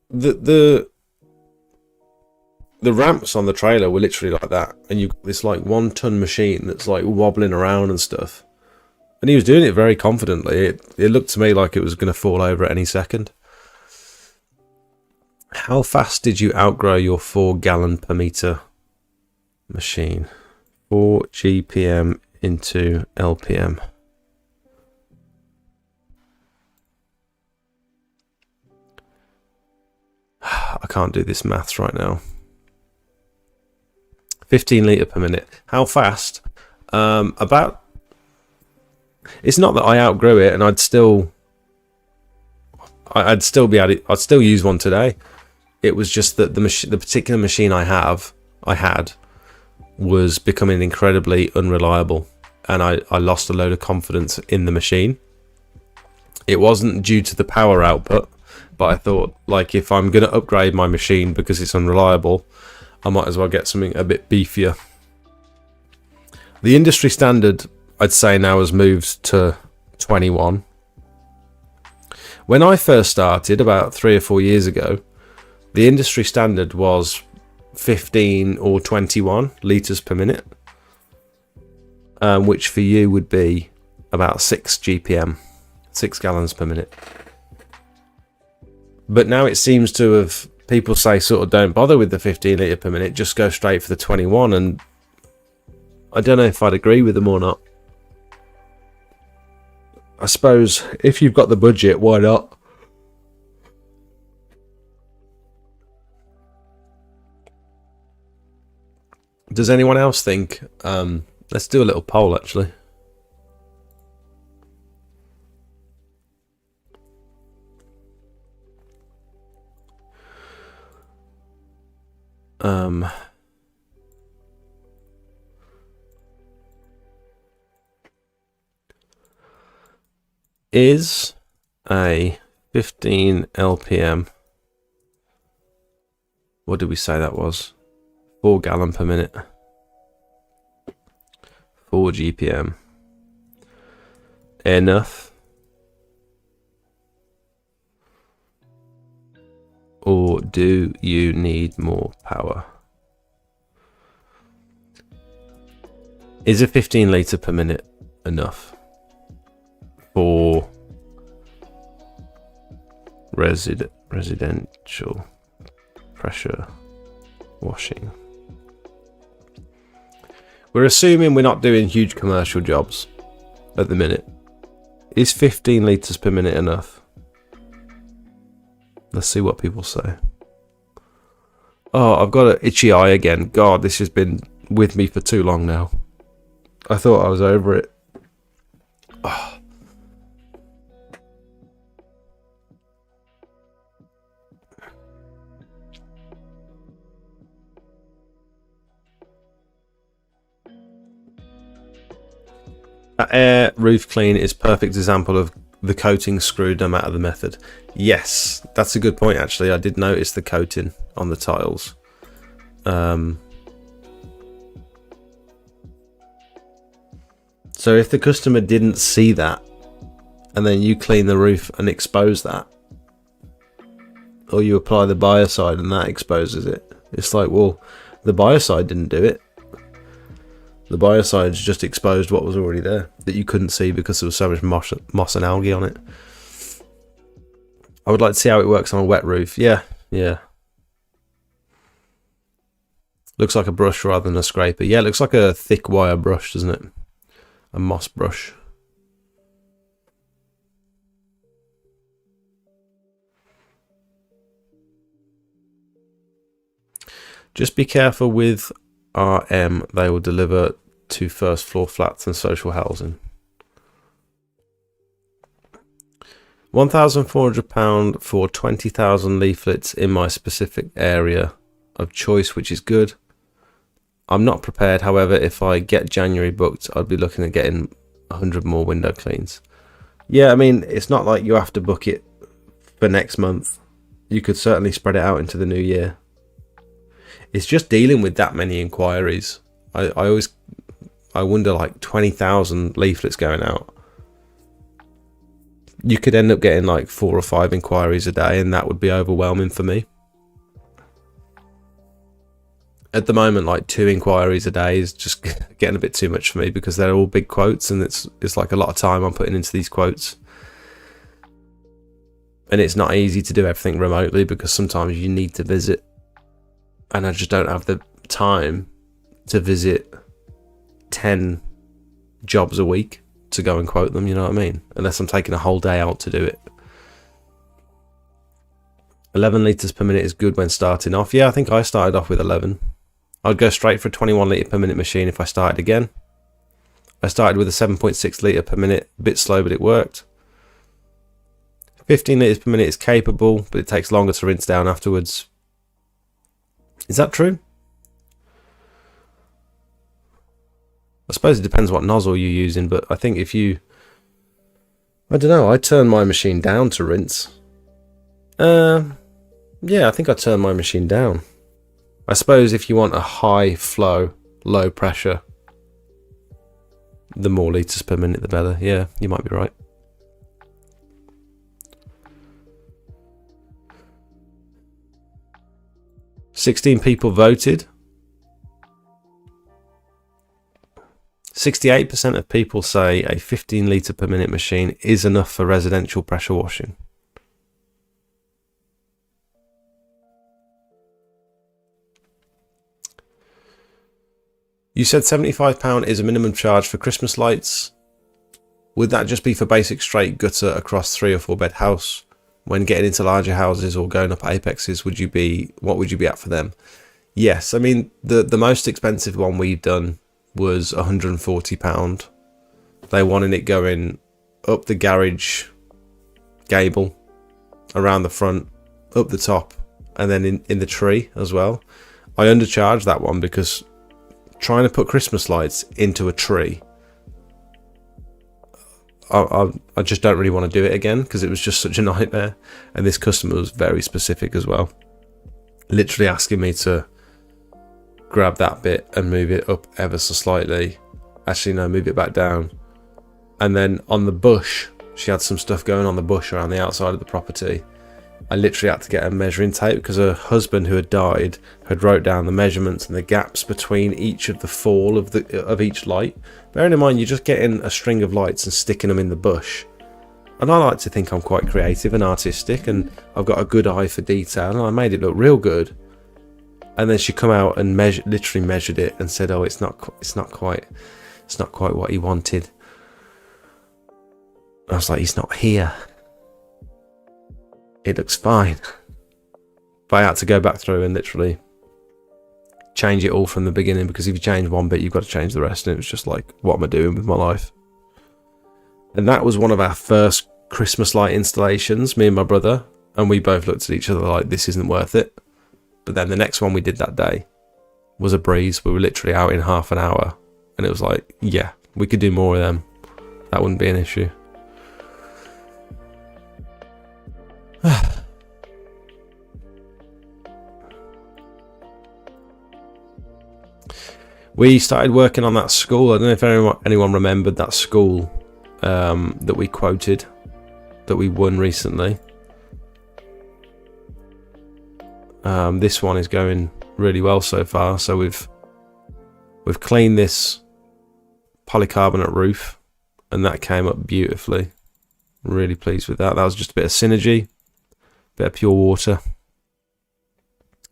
The ramps on the trailer were literally like that, and you've got this like 1 ton machine that's like wobbling around and stuff. And he was doing it very confidently. It looked to me like it was going to fall over at any second. How fast did you outgrow your 4 gallon per meter machine? 4 GPM into LPM. I can't do this maths right now. 15 litre per minute. How fast? About... It's not that I outgrew it, and I'd still be able to, I'd still use one today. It was just that the particular machine I had was becoming incredibly unreliable, and I lost a load of confidence in the machine. It wasn't due to the power output, but I thought, like, if I'm going to upgrade my machine because it's unreliable, I might as well get something a bit beefier. The industry standard, I'd say, now has moved to 21. When I first started about 3 or 4 years ago, the industry standard was 15 or 21 litres per minute, which for you would be about 6 GPM, 6 gallons per minute. But now it seems to have, people say sort of don't bother with the 15 litre per minute, just go straight for the 21, and I don't know if I'd agree with them or not. I suppose if you've got the budget, why not? Does anyone else think? Let's do a little poll actually. Is a 15 LPM, what did we say that was? 4 gallon per minute, 4 GPM enough, or do you need more power? Is a 15 litre per minute enough for residential pressure washing? We're assuming we're not doing huge commercial jobs at the minute. Is 15 litres per minute enough? Let's see what people say. Oh, I've got an itchy eye again. God, this has been with me for too long now. I thought I was over it. Oh. That air roof clean is perfect example of the coating screwed no matter the method. Yes, that's a good point actually. I did notice the coating on the tiles. So if the customer didn't see that, and then you clean the roof and expose that, or you apply the biocide and that exposes it, it's like, well, the biocide didn't do it. The biocides just exposed what was already there that you couldn't see because there was so much moss and algae on it. I would like to see how it works on a wet roof. Yeah. Looks like a brush rather than a scraper. Yeah, it looks like a thick wire brush, doesn't it? A moss brush. Just be careful with RM. They will deliver to first floor flats and social housing. £1,400 for 20,000 leaflets in my specific area of choice, which is good. I'm not prepared, however, if I get January booked, I'd be looking at getting 100 more window cleans. Yeah, I mean, it's not like you have to book it for next month. You could certainly spread it out into the new year. It's just dealing with that many inquiries. I wonder, like 20,000 leaflets going out. You could end up getting like 4 or 5 inquiries a day, and that would be overwhelming for me. At the moment, like 2 inquiries a day is just getting a bit too much for me, because they're all big quotes, and it's like a lot of time I'm putting into these quotes. And it's not easy to do everything remotely, because sometimes you need to visit, and I just don't have the time to visit 10 jobs a week to go and quote them, you know what I mean? Unless I'm taking a whole day out to do it. 11 litres per minute is good when starting off. Yeah, I think I started off with 11. I'd go straight for a 21 litre per minute machine if I started again. I started with a 7.6 litre per minute, a bit slow, but it worked. 15 litres per minute is capable, but it takes longer to rinse down afterwards. Is that true? I suppose it depends what nozzle you're using, but I think if you... I don't know, I turn my machine down to rinse. Yeah, I think I turn my machine down. I suppose if you want a high flow, low pressure, the more litres per minute the better. Yeah, you might be right. "16 people voted. 68% of people say a 15 litre per minute machine is enough for residential pressure washing. You said £75 is a minimum charge for Christmas lights. Would that just be for basic straight gutter across 3 or 4 bed house? When getting into larger houses or going up apexes, what would you be at for them? Yes, I mean, the most expensive one we've done was £140. They wanted it going up the garage gable, around the front, up the top, and then in the tree as well. I undercharged that one because trying to put Christmas lights into a tree, I just don't really want to do it again, because it was just such a nightmare. And this customer was very specific as well, literally asking me to grab that bit and move it up ever so slightly. Actually, no, move it back down. And then on the bush, she had some stuff going on the bush around the outside of the property. I literally had to get a measuring tape, because her husband, who had died, had wrote down the measurements and the gaps between each of the fall of each light. Bearing in mind, you're just getting a string of lights and sticking them in the bush. And I like to think I'm quite creative and artistic, and I've got a good eye for detail, and I made it look real good. And then she come out and literally measured it and said, "Oh, it's not quite what he wanted." I was like, "He's not here. It looks fine." But I had to go back through and literally change it all from the beginning, because if you change one bit, you've got to change the rest. And it was just like, what am I doing with my life? And that was one of our first Christmas light installations, me and my brother, and we both looked at each other like, this isn't worth it. But then the next one we did that day was a breeze. We were literally out in half an hour, and it was like, yeah, we could do more of them. That wouldn't be an issue. We started working on that school. I don't know if anyone remembered that school that we quoted, that we won recently. This one is going really well so far. So we've cleaned this polycarbonate roof, and that came up beautifully. Really pleased with that. That was just a bit of synergy, bit of pure water,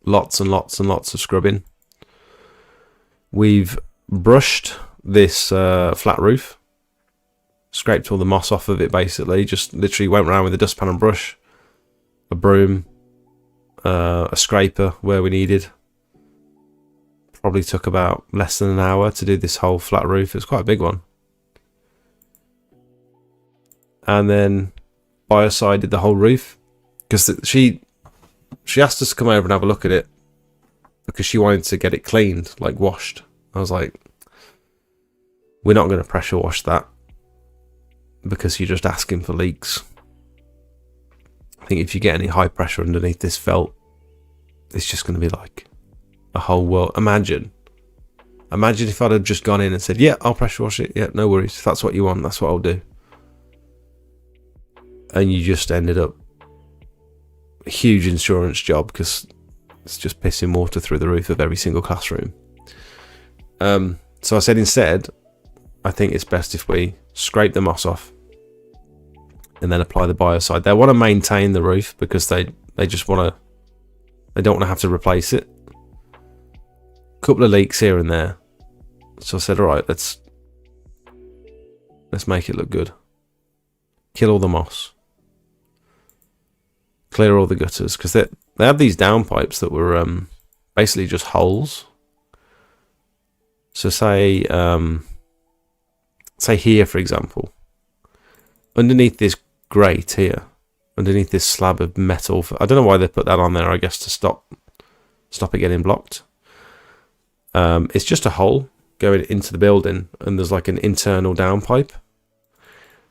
lots and lots and lots of scrubbing. We've brushed this flat roof, scraped all the moss off of it basically, just literally went around with a dustpan and brush, a broom, a scraper where we needed. Probably took about less than an hour to do this whole flat roof. It's quite a big one. And then biocided the whole roof because she asked us to come over and have a look at it because she wanted to get it cleaned, like washed. I was like, we're not going to pressure wash that because you're just asking for leaks. I think if you get any high pressure underneath this felt, it's just going to be like a whole world. Imagine if I'd have just gone in and said, yeah, I'll pressure wash it. Yeah, no worries. If that's what you want, that's what I'll do. And you just ended up a huge insurance job because it's just pissing water through the roof of every single classroom. So I said instead, I think it's best if we scrape the moss off and then apply the biocide. They want to maintain the roof because they just want to, they don't want to have to replace it. Couple of leaks here and there. So I said, all right, let's make it look good. Kill all the moss. Clear all the gutters because they had these downpipes that were basically just holes. So say here, for example, underneath this grate here, underneath this slab of metal, I don't know why they put that on there. I guess to stop it getting blocked. It's just a hole going into the building, and there's like an internal downpipe,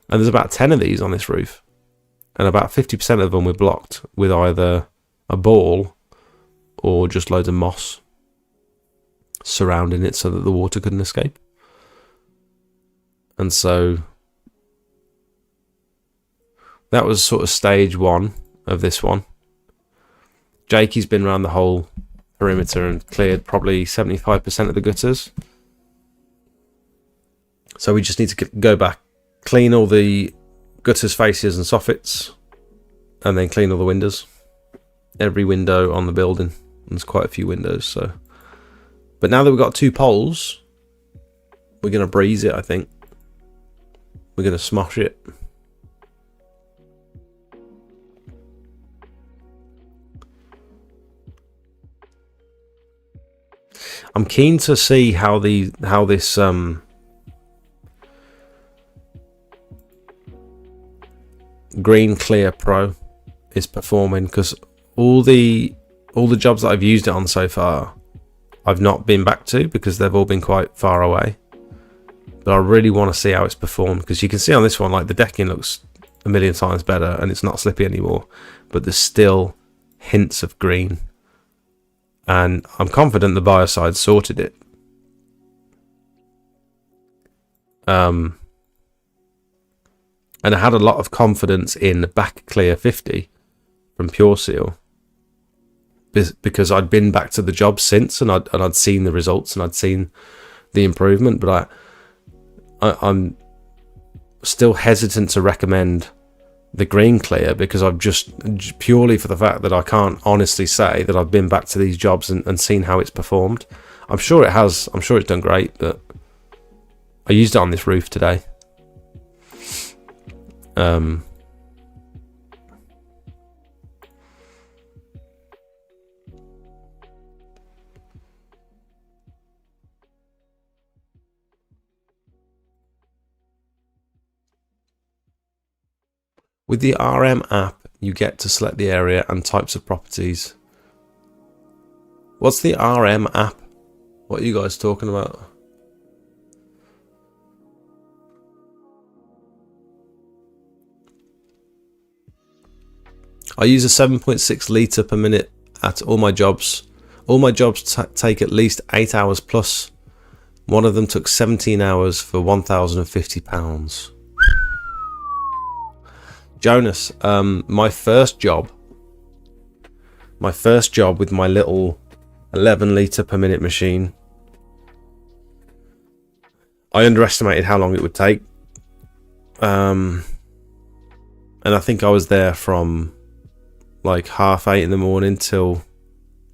and there's about 10 of these on this roof, and about 50% of them were blocked with either a ball or just loads of moss surrounding it so that the water couldn't escape. And so that was sort of stage one of this one. Jakey's been around the whole perimeter and cleared probably 75% of the gutters. So we just need to go back, clean all the gutters, faces and soffits, and then clean all the windows. Every window on the building. There's quite a few windows, so. But now that we've got 2 poles, we're going to breeze it, I think. We're going to smosh it. I'm keen to see how this Green Clear Pro is performing, because all the jobs that I've used it on so far, I've not been back to because they've all been quite far away. But I really want to see how it's performed, because you can see on this one, like, the decking looks a million times better and it's not slippy anymore, but there's still hints of green. And I'm confident the biocide sorted it. And I had a lot of confidence in Back Clear 50 from Pure Seal, because I'd been back to the job since, and I'd seen the results and I'd seen the improvement. But I'm still hesitant to recommend the Green Clear, because I've just purely for the fact that I can't honestly say that I've been back to these jobs and seen how it's performed. I'm sure it has. I'm sure it's done great, but I used it on this roof today. With the RM app, you get to select the area and types of properties. What's the RM app? What are you guys talking about? I use a 7.6 litre per minute at all my jobs. All my jobs take at least 8 hours plus. One of them took 17 hours for £1,050. Jonas, my first job with my little 11 litre per minute machine, I underestimated how long it would take. And I think I was there from like 8:30 in the morning till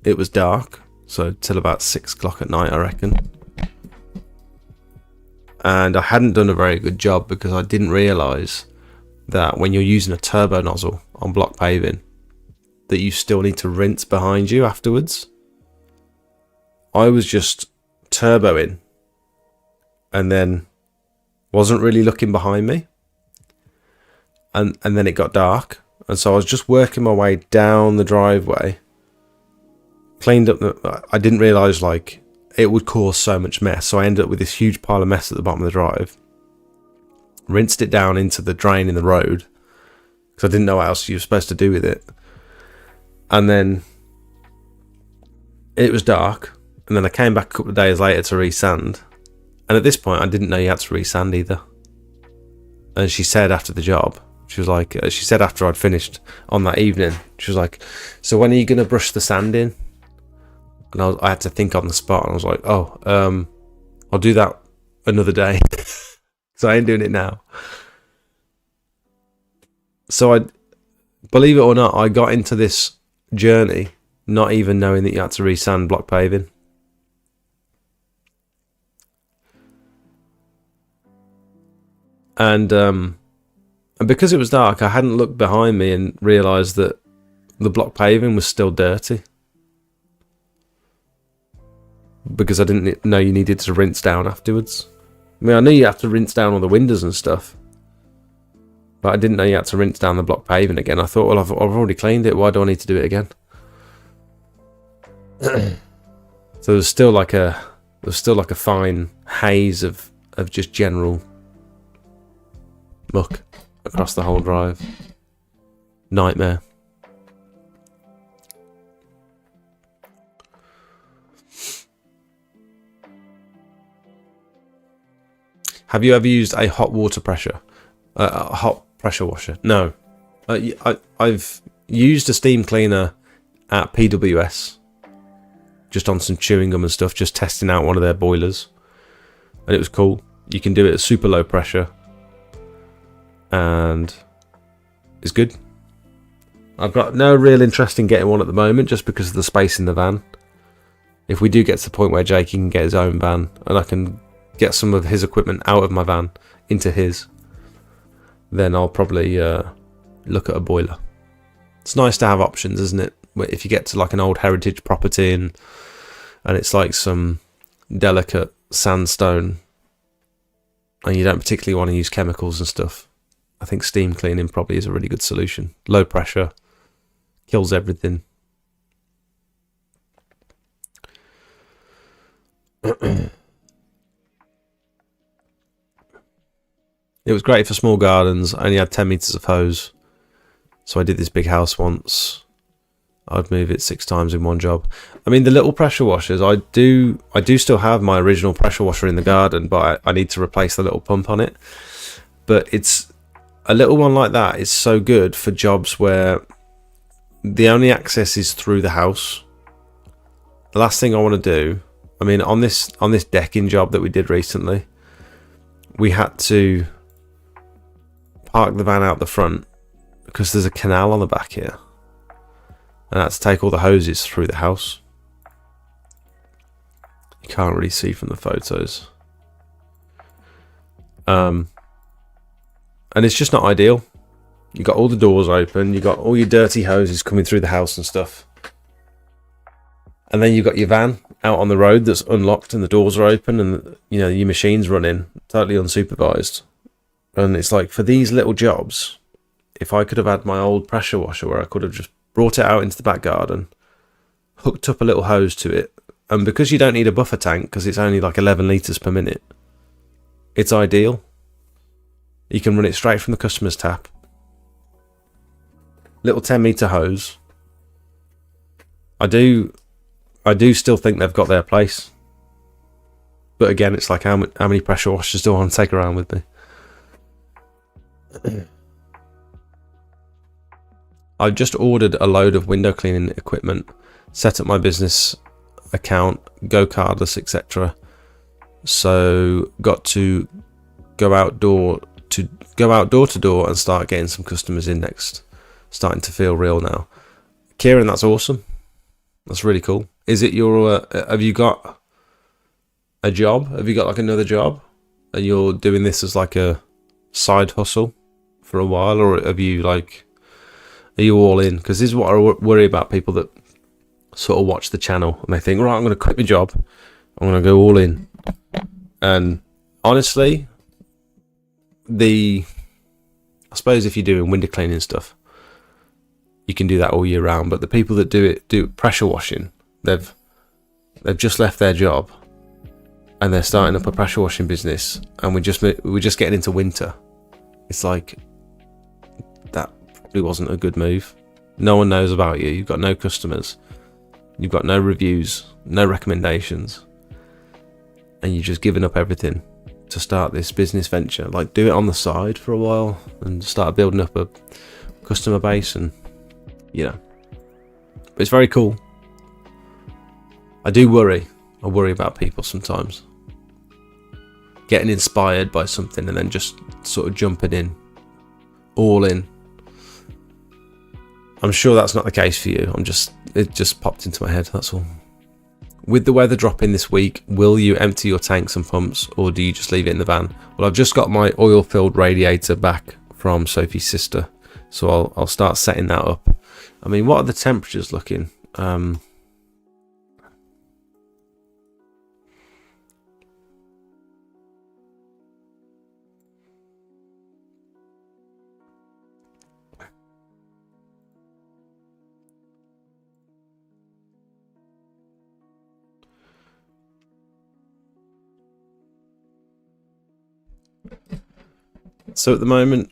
it was dark, so till about 6 o'clock at night, I reckon. and I hadn't done a very good job because I didn't realise that when you're using a turbo nozzle on block paving, that you still need to rinse behind you afterwards. I was just turboing and then wasn't really looking behind me, and then it got dark, and so I was just working my way down the driveway, cleaned up I didn't realise like it would cause so much mess, so I ended up with this huge pile of mess at the bottom of the drive. Rinsed it down into the drain in the road because I didn't know what else you were supposed to do with it, and then it was dark, and then I came back a couple of days later to resand, and at this point I didn't know you had to resand either. And she said after the job, she was like, she said after I'd finished on that evening, she was like, so when are you going to brush the sand in? And I had to think on the spot, and I was like, oh, I'll do that another day. So I ain't doing it now. So I, believe it or not, I got into this journey not even knowing that you had to resand block paving. And because it was dark, I hadn't looked behind me and realised that the block paving was still dirty. Because I didn't know you needed to rinse down afterwards. I mean, I knew you have to rinse down all the windows and stuff, but I didn't know you had to rinse down the block paving again. I thought, well, I've already cleaned it. Why do I need to do it again? So there's still like a fine haze of just general muck across the whole drive. Nightmare. Have you ever used a hot water pressure? A hot pressure washer? No. I've used a steam cleaner at PWS, just on some chewing gum and stuff, just testing out one of their boilers, and it was cool. You can do it at super low pressure, and it's good. I've got no real interest in getting one at the moment, just because of the space in the van. If we do get to the point where Jake can get his own van, and I can get some of his equipment out of my van into his, then I'll probably look at a boiler. It's nice to have options, isn't it? If you get to like an old heritage property and it's like some delicate sandstone and you don't particularly want to use chemicals and stuff, I think steam cleaning probably is a really good solution. Low pressure, kills everything. It was great for small gardens. I only had 10 meters of hose, so I did this big house once. I'd move it 6 times in one job. I mean, the little pressure washers, I do still have my original pressure washer in the garden, but I need to replace the little pump on it. But it's a little one like that is so good for jobs where the only access is through the house. The last thing I want to do, I mean, on this decking job that we did recently, we had to park the van out the front because there's a canal on the back here, and I had to take all the hoses through the house. You can't really see from the photos, and it's just not ideal. You got all the doors open, you got all your dirty hoses coming through the house and stuff, and then you've got your van out on the road that's unlocked and the doors are open, and your machine's running totally unsupervised. And it's like, for these little jobs, if I could have had my old pressure washer where I could have just brought it out into the back garden, hooked up a little hose to it, and because you don't need a buffer tank because it's only like 11 litres per minute, it's ideal. You can run it straight from the customer's tap. Little 10-metre hose. I do still think they've got their place. But again, it's like, how many pressure washers do I want to take around with me? I've just ordered a load of window cleaning equipment, set up my business account, go cardless, etc. So got to go outdoor to door and start getting some customers in next. Starting to feel real now. Kieran, that's awesome. That's really cool. Is it your? Have you got a job? Have you got like another job, and you're doing this as like a side hustle for a while, or have you like, are you all in? Because this is what I worry about, people that sort of watch the channel and they think, right, I'm going to quit my job, I'm going to go all in. And honestly, I suppose if you're doing window cleaning stuff, you can do that all year round. But the people that do pressure washing, they've just left their job and they're starting up a pressure washing business, and we're just getting into winter. It's like, that probably wasn't a good move. No one knows about you. You've got no customers. You've got no reviews, no recommendations, and you're just giving up everything to start this business venture. Like, do it on the side for a while and start building up a customer base, and but it's very cool. I worry about people sometimes getting inspired by something and then just sort of jumping in, all in. I'm sure that's not the case for you. It just popped into my head, that's all. With the weather dropping this week, will you empty your tanks and pumps, or do you just leave it in the van? Well, I've just got my oil-filled radiator back from Sophie's sister, so I'll start setting that up. I mean, what are the temperatures looking? So at the moment,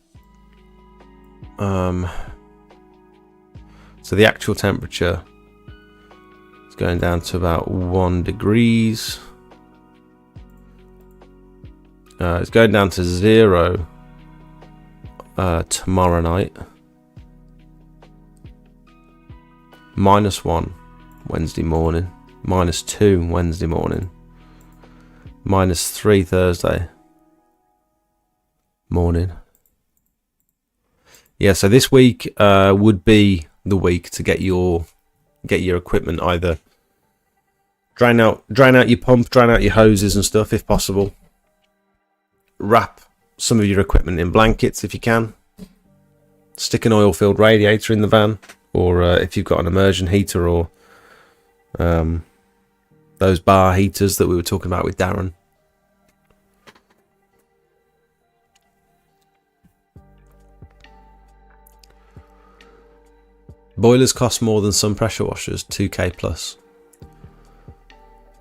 so the actual temperature is going down to about 1 degrees. It's going down to 0 tomorrow night. -1 Wednesday morning. -2 Wednesday morning. -3 Thursday morning. Yeah, so this week would be the week to get your equipment, either drain out your pump, drain out your hoses and stuff if possible. Wrap some of your equipment in blankets if you can. Stick an oil-filled radiator in the van, or if you've got an immersion heater, or those bar heaters that we were talking about with Darren. Boilers cost more than some pressure washers, 2k plus.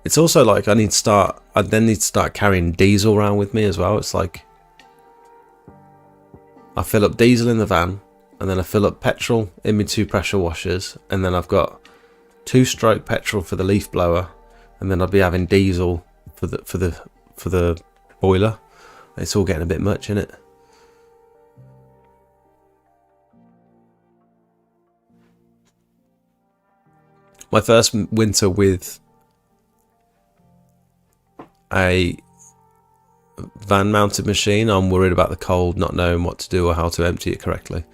It's also like I then need to start carrying diesel around with me as well. It's like I fill up diesel in the van, and then I fill up petrol in my 2 pressure washers, and then I've got 2-stroke petrol for the leaf blower, and then I'll be having diesel for the boiler. It's all getting a bit much, isn't it? My first winter with a van mounted machine, I'm worried about the cold, not knowing what to do or how to empty it correctly.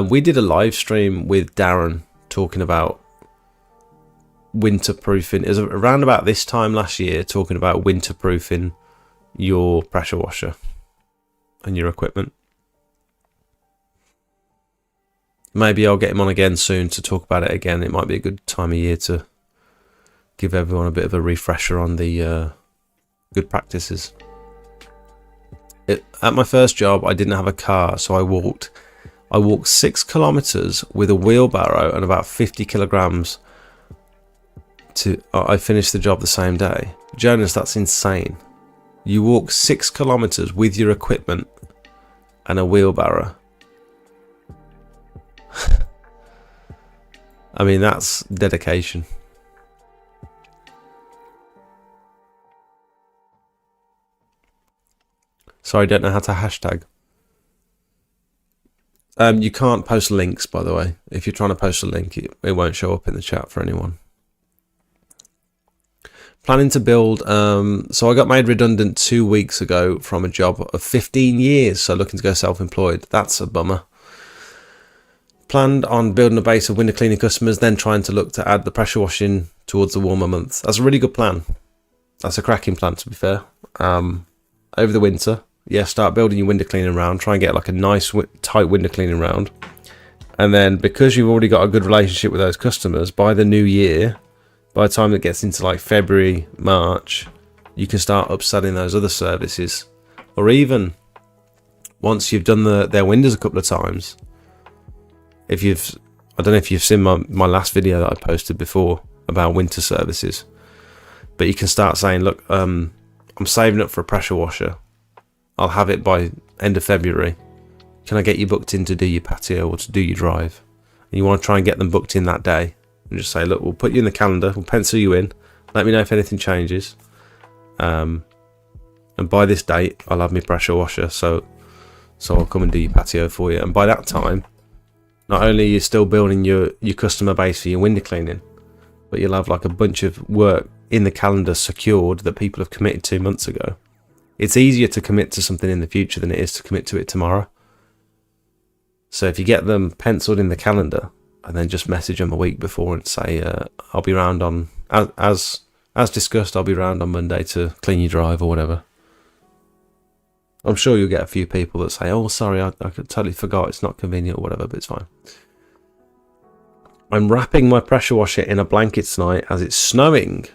We did a live stream with Darren talking about winterproofing. It was around about this time last year, talking about winterproofing your pressure washer and your equipment. Maybe I'll get him on again soon to talk about it again. It might be a good time of year to give everyone a bit of a refresher on the good practices. At my first job, I didn't have a car, so I walked 6 kilometers with a wheelbarrow and about 50 kilograms I finished the job the same day. Jonas, that's insane. You walk 6 kilometers with your equipment and a wheelbarrow. I mean, that's dedication. Sorry, I don't know how to hashtag. You can't post links, by the way. If you're trying to post a link, it won't show up in the chat for anyone. Planning to build, so I got made redundant 2 weeks ago from a job of 15 years, so looking to go self-employed. That's a bummer. Planned on building a base of window cleaning customers, then trying to look to add the pressure washing towards the warmer months. That's a really good plan. That's a cracking plan, to be fair. over the winter. Yeah, start building your window cleaning round. Try and get like a nice tight window cleaning round. And then because you've already got a good relationship with those customers, by the new year, by the time it gets into like February, March, you can start upselling those other services. Or even once you've done their windows a couple of times, I don't know if you've seen my last video that I posted before about winter services, but you can start saying, look, I'm saving up for a pressure washer. I'll have it by end of February. Can I get you booked in to do your patio or to do your drive? And you want to try and get them booked in that day. And just say, look, we'll put you in the calendar. We'll pencil you in. Let me know if anything changes. And by this date, I'll have my pressure washer. So I'll come and do your patio for you. And by that time, not only are you still building your customer base for your window cleaning, but you'll have like a bunch of work in the calendar secured that people have committed to months ago. It's easier to commit to something in the future than it is to commit to it tomorrow. So if you get them penciled in the calendar and then just message them a week before and say, I'll be round on, as discussed, I'll be round on Monday to clean your drive or whatever. I'm sure you'll get a few people that say, oh, sorry, I totally forgot, it's not convenient or whatever, but it's fine. I'm wrapping my pressure washer in a blanket tonight as it's snowing.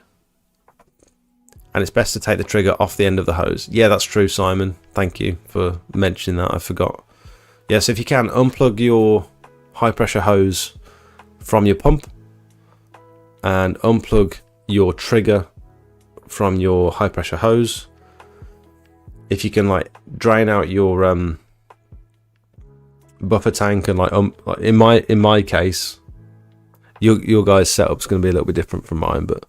And it's best to take the trigger off the end of the hose. Yeah, that's true, Simon. Thank you for mentioning that. I forgot. Yes, if you can, unplug your high pressure hose from your pump and unplug your trigger from your high pressure hose. If you can like drain out your buffer tank and like in my case, your guys' setup's going to be a little bit different from mine, but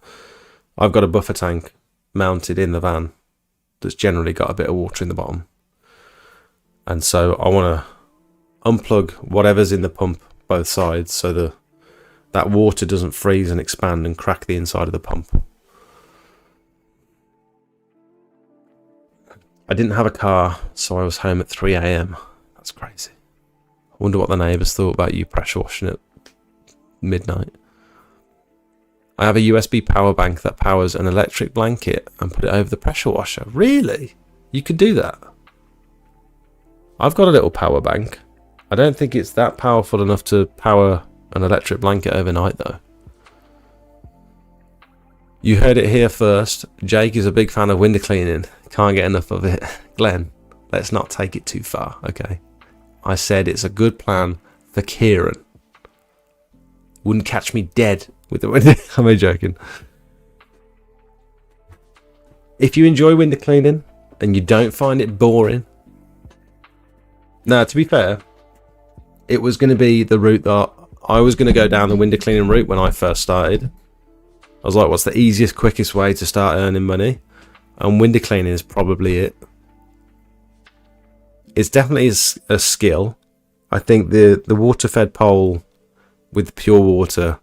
I've got a buffer tank mounted in the van that's generally got a bit of water in the bottom, and so I want to unplug whatever's in the pump both sides so that water doesn't freeze and expand and crack the inside of the pump. I didn't have a car, so I was home at 3 AM. That's crazy. I wonder what the neighbours thought about you pressure washing at midnight. I have a USB power bank that powers an electric blanket and put it over the pressure washer. Really? You could do that? I've got a little power bank. I don't think it's that powerful enough to power an electric blanket overnight though. You heard it here first. Jake is a big fan of window cleaning. Can't get enough of it. Glenn, let's not take it too far, okay? I said it's a good plan for Kieran. Wouldn't catch me dead with the window. I'm only joking. If you enjoy window cleaning and you don't find it boring, now to be fair, it was going to be the route that I was going to go down, the window cleaning route when I first started. I was like, what's the easiest, quickest way to start earning money? And window cleaning is probably it. It's definitely a skill. I think the water fed pole with pure water,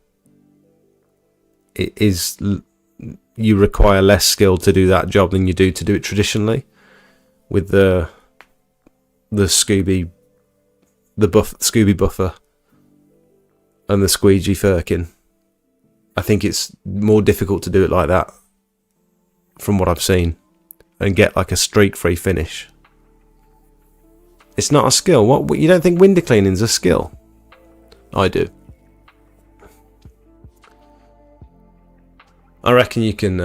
you require less skill to do that job than you do to do it traditionally. With the Scooby buffer and the squeegee firkin, I think it's more difficult to do it like that from what I've seen and get like a streak-free finish. It's not a skill. What, you don't think window cleaning's a skill? I do. I reckon you can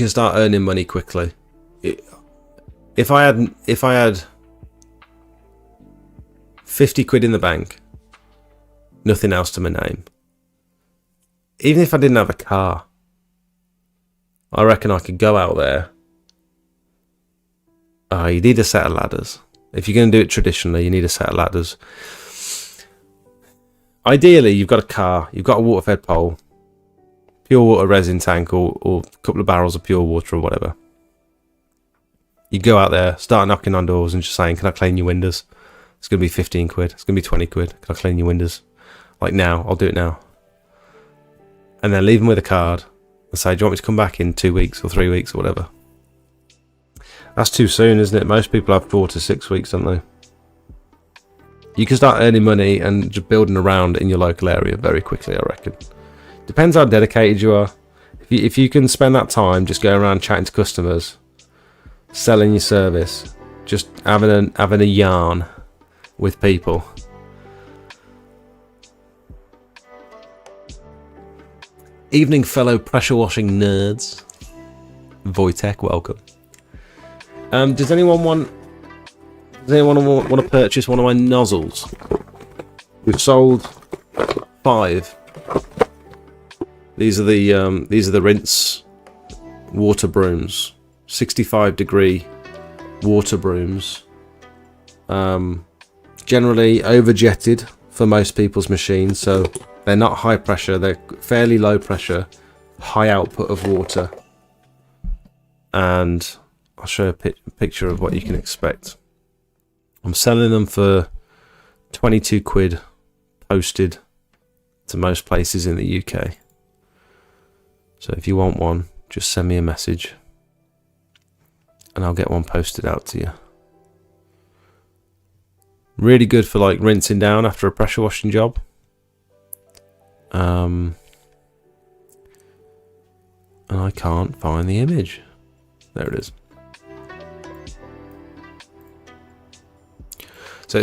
start earning money quickly. If I had 50 quid in the bank, nothing else to my name, even if I didn't have a car, I reckon I could go out there. You need a set of ladders. If you're going to do it traditionally, you need a set of ladders. Ideally, you've got a car, you've got a water-fed pole, pure water resin tank, or a couple of barrels of pure water or whatever. You go out there, start knocking on doors and just saying, can I clean your windows? It's going to be 15 quid. It's going to be 20 quid. Can I clean your windows? Like now, I'll do it now. And then leave them with a card and say, do you want me to come back in 2 weeks or 3 weeks or whatever? That's too soon, isn't it? Most people have 4 to 6 weeks, don't they? You can start earning money and just building around in your local area very quickly, I reckon. Depends how dedicated you are. If you can spend that time just going around chatting to customers, selling your service, just having a yarn with people. Evening, fellow pressure washing nerds. Wojtek, welcome. Does anyone want to purchase one of my nozzles? We've sold 5. These are the rinse water brooms, 65-degree water brooms. Generally overjetted for most people's machines, so they're not high pressure. They're fairly low pressure, high output of water. And I'll show a picture of what you can expect. I'm selling them for 22 quid posted to most places in the UK. So if you want one, just send me a message and I'll get one posted out to you. Really good for like rinsing down after a pressure washing job. And I can't find the image. There it is. So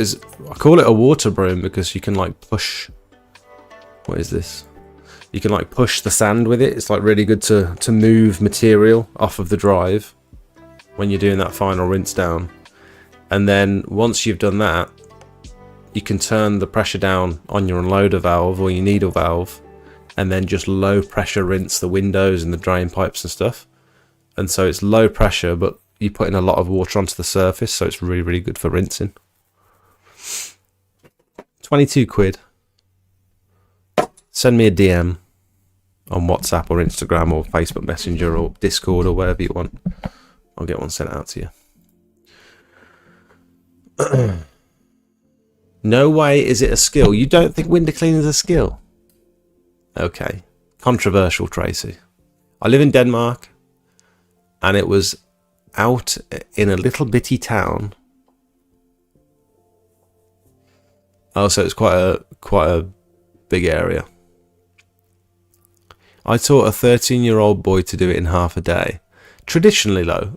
I call it a water broom because you can like push. What is this? You can like push the sand with it. It's like really good to move material off of the drive when you're doing that final rinse down. And then once you've done that, you can turn the pressure down on your unloader valve or your needle valve, and then just low pressure rinse the windows and the drain pipes and stuff. And so it's low pressure, but you're putting a lot of water onto the surface, so it's really, really good for rinsing. 22 quid. Send me a DM on WhatsApp or Instagram or Facebook Messenger or Discord or wherever you want. I'll get one sent out to you. No way is it a skill. You don't think window cleaning is a skill? Okay. Controversial, Tracy. I live in Denmark, and it was out in a little bitty town. Oh, so it's quite a big area. I taught a 13-year-old boy to do it in half a day. Traditionally, though,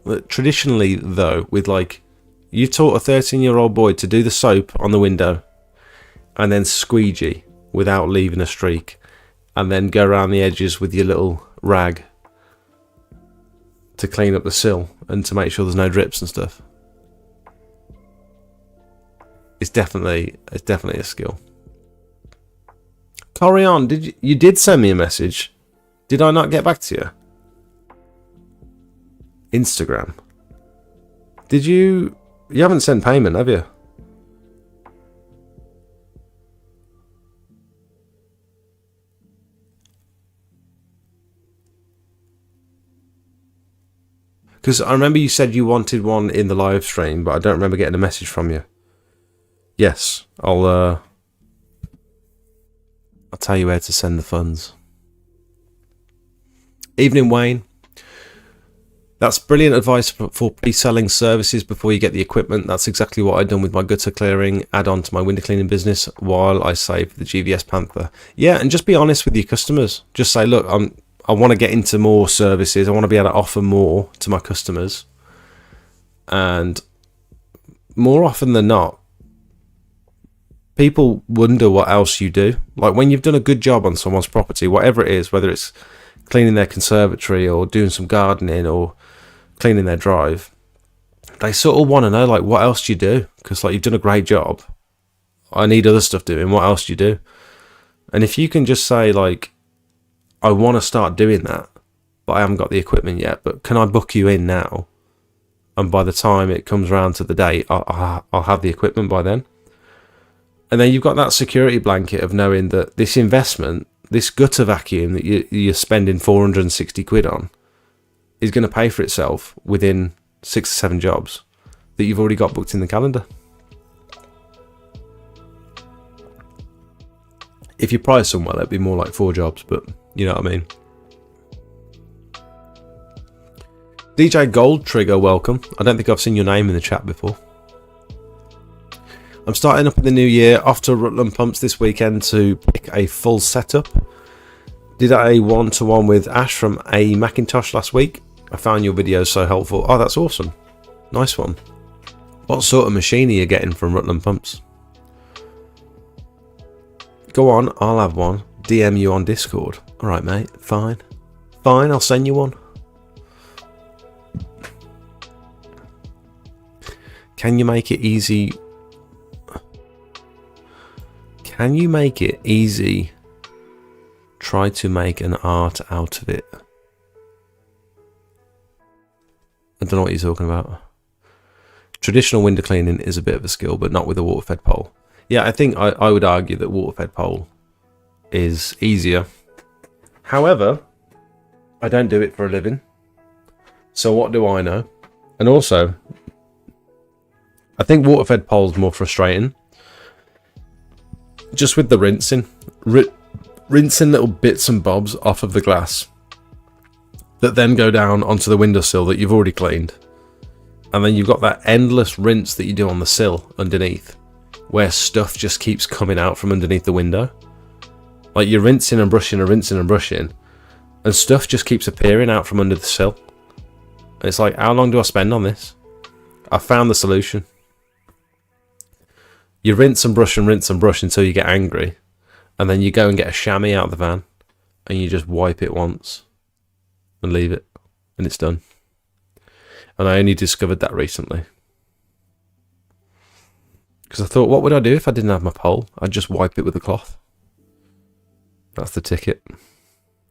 with like, you taught a 13-year-old boy to do the soap on the window and then squeegee without leaving a streak, and then go around the edges with your little rag to clean up the sill and to make sure there's no drips and stuff. It's definitely a skill. Corian, you did send me a message? Did I not get back to you? Instagram. Did you? You haven't sent payment, have you? Because I remember you said you wanted one in the live stream, but I don't remember getting a message from you. Yes, I'll tell you where to send the funds. Evening, Wayne. That's brilliant advice for pre-selling services before you get the equipment. That's exactly what I've done with my gutter clearing add-on to my window cleaning business while I save the GVS Panther. Yeah, and just be honest with your customers. Just say, look, I want to get into more services. I want to be able to offer more to my customers. And more often than not, people wonder what else you do. Like when you've done a good job on someone's property, whatever it is, whether it's cleaning their conservatory or doing some gardening or cleaning their drive, they sort of want to know, like, what else do you do? Because like, you've done a great job. I need other stuff doing. What else do you do? And if you can just say, like, I want to start doing that, but I haven't got the equipment yet, but can I book you in now? And by the time it comes around to the date, I'll have the equipment by then. And then you've got that security blanket of knowing that this investment, this gutter vacuum that you're spending 460 quid on, is going to pay for itself within 6 or 7 jobs that you've already got booked in the calendar. If you price them well, it'd be more like 4 jobs, but you know what I mean. DJ Gold Trigger, welcome. I don't think I've seen your name in the chat before. I'm starting up in the new year, off to Rutland Pumps this weekend to pick a full setup. Did a one-to-one with Ash from A Macintosh last week. I found your videos so helpful. Oh, that's awesome. Nice one. What sort of machine are you getting from Rutland Pumps? Go on, I'll have one. DM you on Discord. Alright, mate. Fine. Fine, I'll send you one. Can you make it easy? Can you make it easy? Try to make an art out of it. I don't know what you're talking about. Traditional window cleaning is a bit of a skill, but not with a water-fed pole. Yeah, I think I would argue that water-fed pole is easier. However, I don't do it for a living. So what do I know? And also, I think water-fed pole is more frustrating. Just with the rinsing. Rinsing little bits and bobs off of the glass that then go down onto the windowsill that you've already cleaned. And then you've got that endless rinse that you do on the sill underneath, where stuff just keeps coming out from underneath the window. Like you're rinsing and brushing and rinsing and brushing, and stuff just keeps appearing out from under the sill. And it's like, how long do I spend on this? I found the solution. You rinse and brush until you get angry, and then you go and get a chamois out of the van, and you just wipe it once and leave it, and it's done. And I only discovered that recently. Because I thought, what would I do if I didn't have my pole? I'd just wipe it with a cloth. That's the ticket.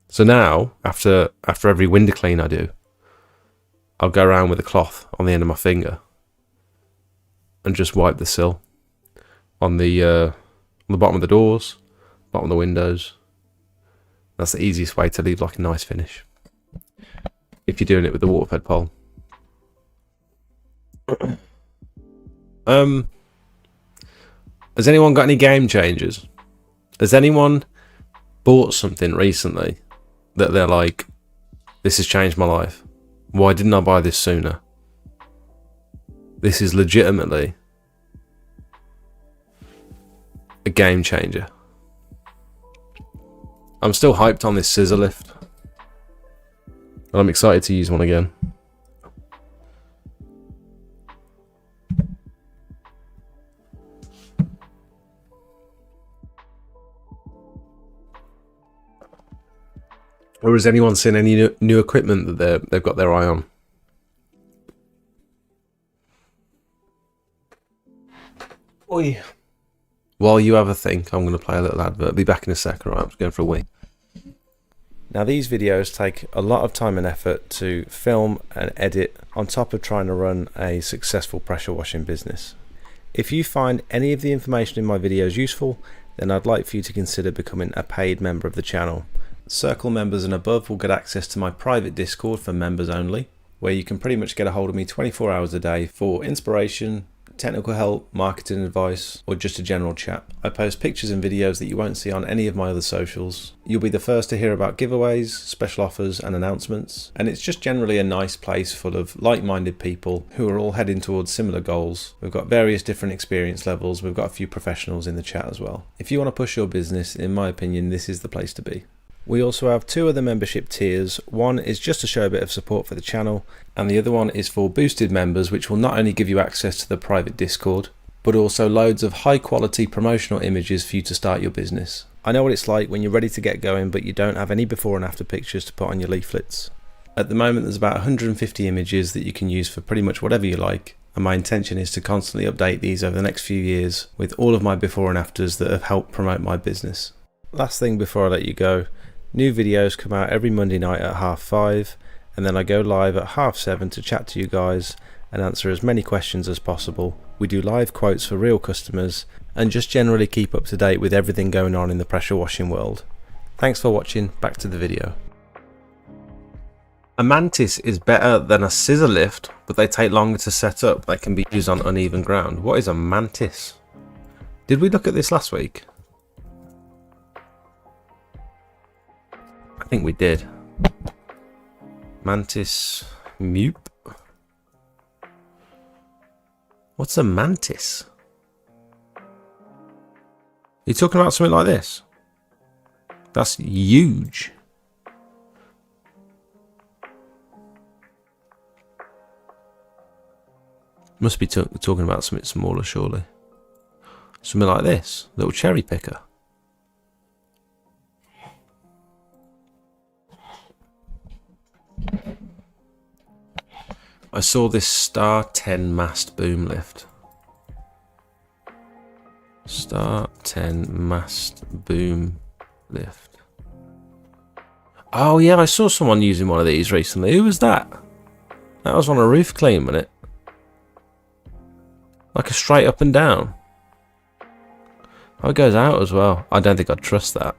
So now, after every window clean I do, I'll go around with a cloth on the end of my finger and just wipe the sill on the bottom of the doors, bottom of the windows. That's the easiest way to leave like a nice finish, if you're doing it with the water-fed pole. Has anyone got any game changers? Has anyone bought something recently that they're like, this has changed my life? Why didn't I buy this sooner? This is legitimately a game changer. I'm still hyped on this scissor lift, and I'm excited to use one again. Or has anyone seen any new equipment that they've got their eye on? Oi. While you have a think, I'm going to play a little advert. I'll be back in a second. Right, I'm just going for a wee. Now, these videos take a lot of time and effort to film and edit, on top of trying to run a successful pressure washing business. If you find any of the information in my videos useful, then I'd like for you to consider becoming a paid member of the channel. Circle members and above will get access to my private Discord for members only, where you can pretty much get a hold of me 24 hours a day for inspiration, technical help, marketing advice, or just a general chat. I post pictures and videos that you won't see on any of my other socials. You'll be the first to hear about giveaways, special offers and announcements, and it's just generally a nice place full of like-minded people who are all heading towards similar goals. We've got various different experience levels. We've got a few professionals in the chat as well. If you want to push your business, in my opinion, this is the place to be. We also have two other membership tiers. One is just to show a bit of support for the channel, and the other one is for boosted members, which will not only give you access to the private Discord, but also loads of high quality promotional images for you to start your business. I know what it's like when you're ready to get going, but you don't have any before and after pictures to put on your leaflets. At the moment, there's about 150 images that you can use for pretty much whatever you like, and my intention is to constantly update these over the next few years with all of my before and afters that have helped promote my business. Last thing before I let you go, new videos come out every Monday night at 5:30, and then I go live at 7:30 to chat to you guys and answer as many questions as possible. We do live quotes for real customers and just generally keep up to date with everything going on in the pressure washing world. Thanks for watching, back to the video. A mantis is better than a scissor lift, but they take longer to set up. They can be used on uneven ground. What is a mantis? Did we look at this last week? I think we did. Mantis Mupe. What's a mantis? Are you talking about something like this? That's huge. Must be talking about something smaller, surely. Something like this. Little cherry picker. I saw this Star 10 mast boom lift. Star 10 mast boom lift. Oh yeah, I saw someone using one of these recently. Who was that? That was on a roof clean, wasn't it? Like a straight up and down. Oh, it goes out as well. I don't think I'd trust that.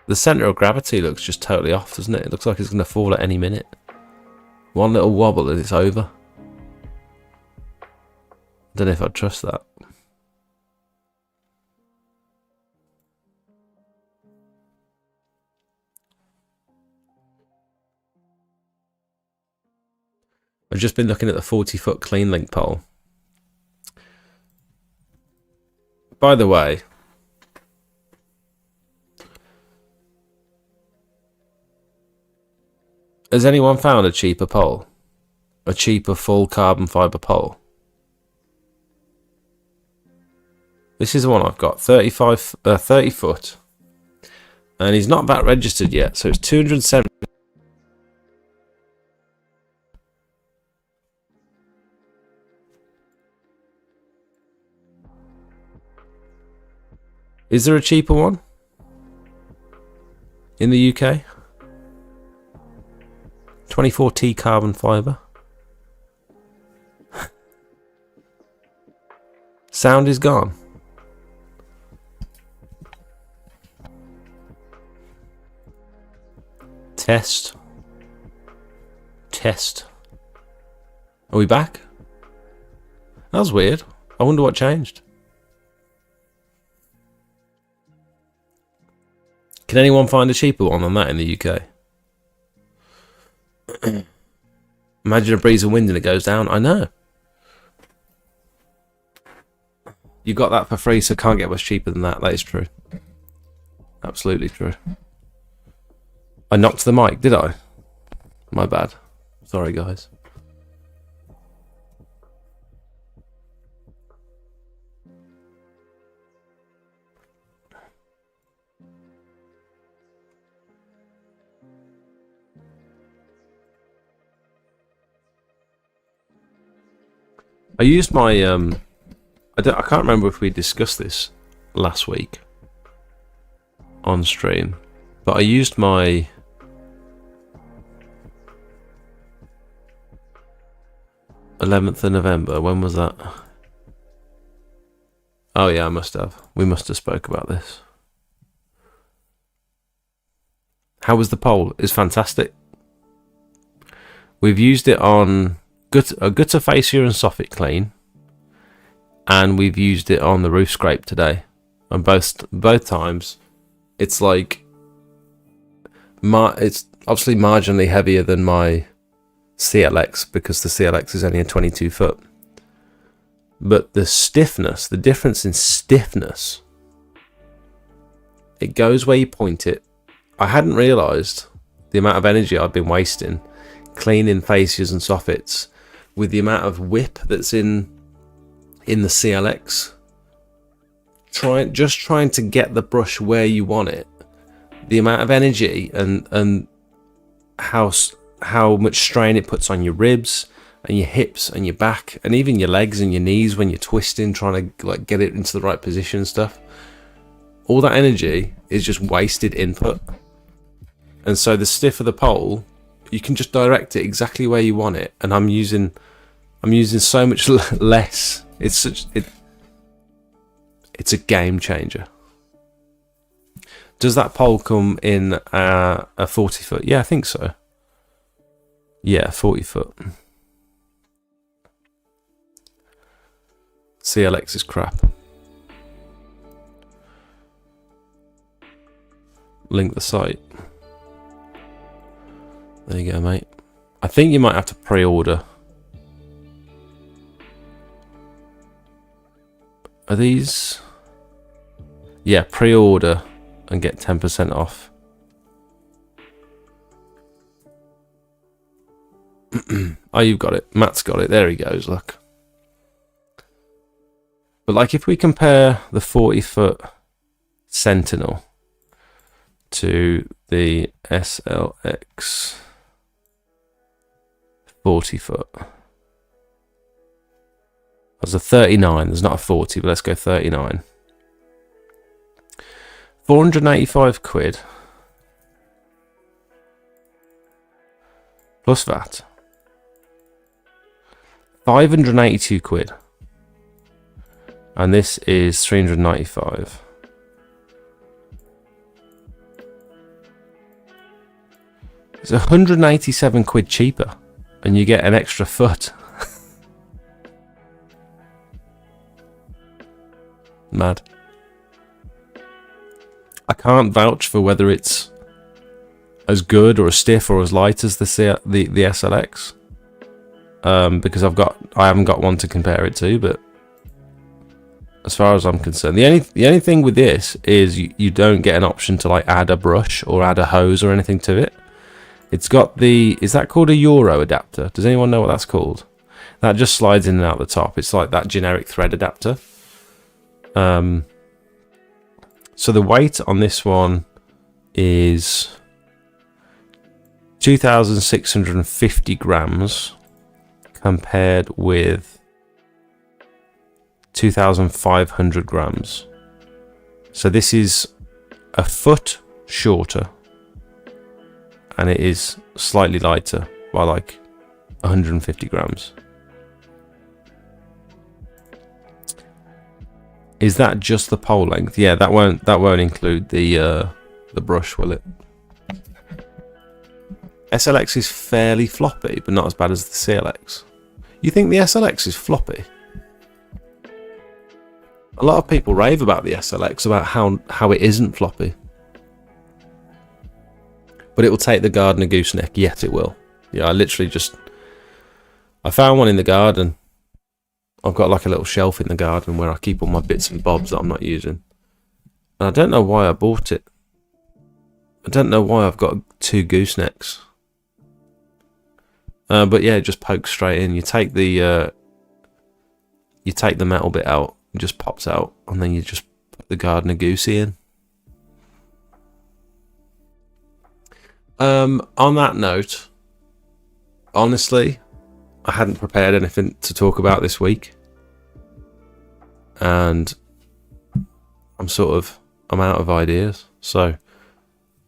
The centre of gravity looks just totally off, doesn't it? It looks like it's going to fall at any minute. One little wobble and it's over. Don't know if I'd trust that. I've just been looking at the 40-foot clean link pole. By the way, has anyone found a cheaper pole? A cheaper full carbon fibre pole? This is the one I've got, 30 foot. And he's not VAT registered yet, so it's 270. Is there a cheaper one in the UK? 24T carbon fibre. Sound is gone. Test. Test. Are we back? That was weird. I wonder what changed. Can anyone find a cheaper one than that in the UK? Imagine a breeze of wind and it goes down. I know. You got that for free, so can't get much cheaper than that. That is true. Absolutely true. I knocked the mic, did I? My bad. Sorry, guys. I used my I can't remember if we discussed this last week on stream, but I used my $11th of November. When was that? Oh yeah, I must have. We must have spoke about this. How was the poll? It's fantastic. We've used it on a gutter fascia and soffit clean, and we've used it on the roof scrape today. And both times, it's like it's obviously marginally heavier than my CLX because the CLX is only a 22 foot. But the stiffness, the difference in stiffness, it goes where you point it. I hadn't realised the amount of energy I've been wasting cleaning fascias and soffits with the amount of whip that's in the CLX. Just trying to get the brush where you want it. The amount of energy and how much strain it puts on your ribs and your hips and your back and even your legs and your knees when you're twisting, trying to like get it into the right position and stuff. All that energy is just wasted input. And so the stiffer the pole, you can just direct it exactly where you want it. And I'm using so much less. It's a game changer. Does that pole come in a 40 foot? Yeah, I think so. Yeah, 40 foot. CLX is crap. Link the site. There you go, mate. I think you might have to pre-order. Are these? Yeah, pre-order and get 10% off. Oh, you've got it. Matt's got it. There he goes, look. But like if we compare the 40-foot Sentinel to the SLX 40-foot. There's a 39, there's not a 40, but let's go 39. 485 quid. Plus VAT. 582 quid. And this is 395. It's 187 quid cheaper, and you get an extra foot. Mad. I can't vouch for whether it's as good or as stiff or as light as the SLX, because I haven't got one to compare it to. But as far as I'm concerned, the only thing with this is you don't get an option to like add a brush or add a hose or anything to it. It's got is that called a Euro adapter? Does anyone know what that's called? That just slides in and out the top. It's like that generic thread adapter. So the weight on this one is 2,650 grams compared with 2,500 grams. So this is a foot shorter, and it is slightly lighter by like 150 grams. Is that just the pole length? Yeah, that won't include the brush, will it? SLX is fairly floppy, but not as bad as the CLX. You think the SLX is floppy? A lot of people rave about the SLX, about how it isn't floppy. But it will take the gardener gooseneck. Yet it will. Yeah, I found one in the garden. I've got like a little shelf in the garden where I keep all my bits and bobs that I'm not using. And I don't know why I bought it. I don't know why I've got 2 goosenecks. But yeah, it just pokes straight in. You take the metal bit out, it just pops out, and then you just put the gardener goosey in. On that note, honestly, I hadn't prepared anything to talk about this week, and I'm out of ideas, so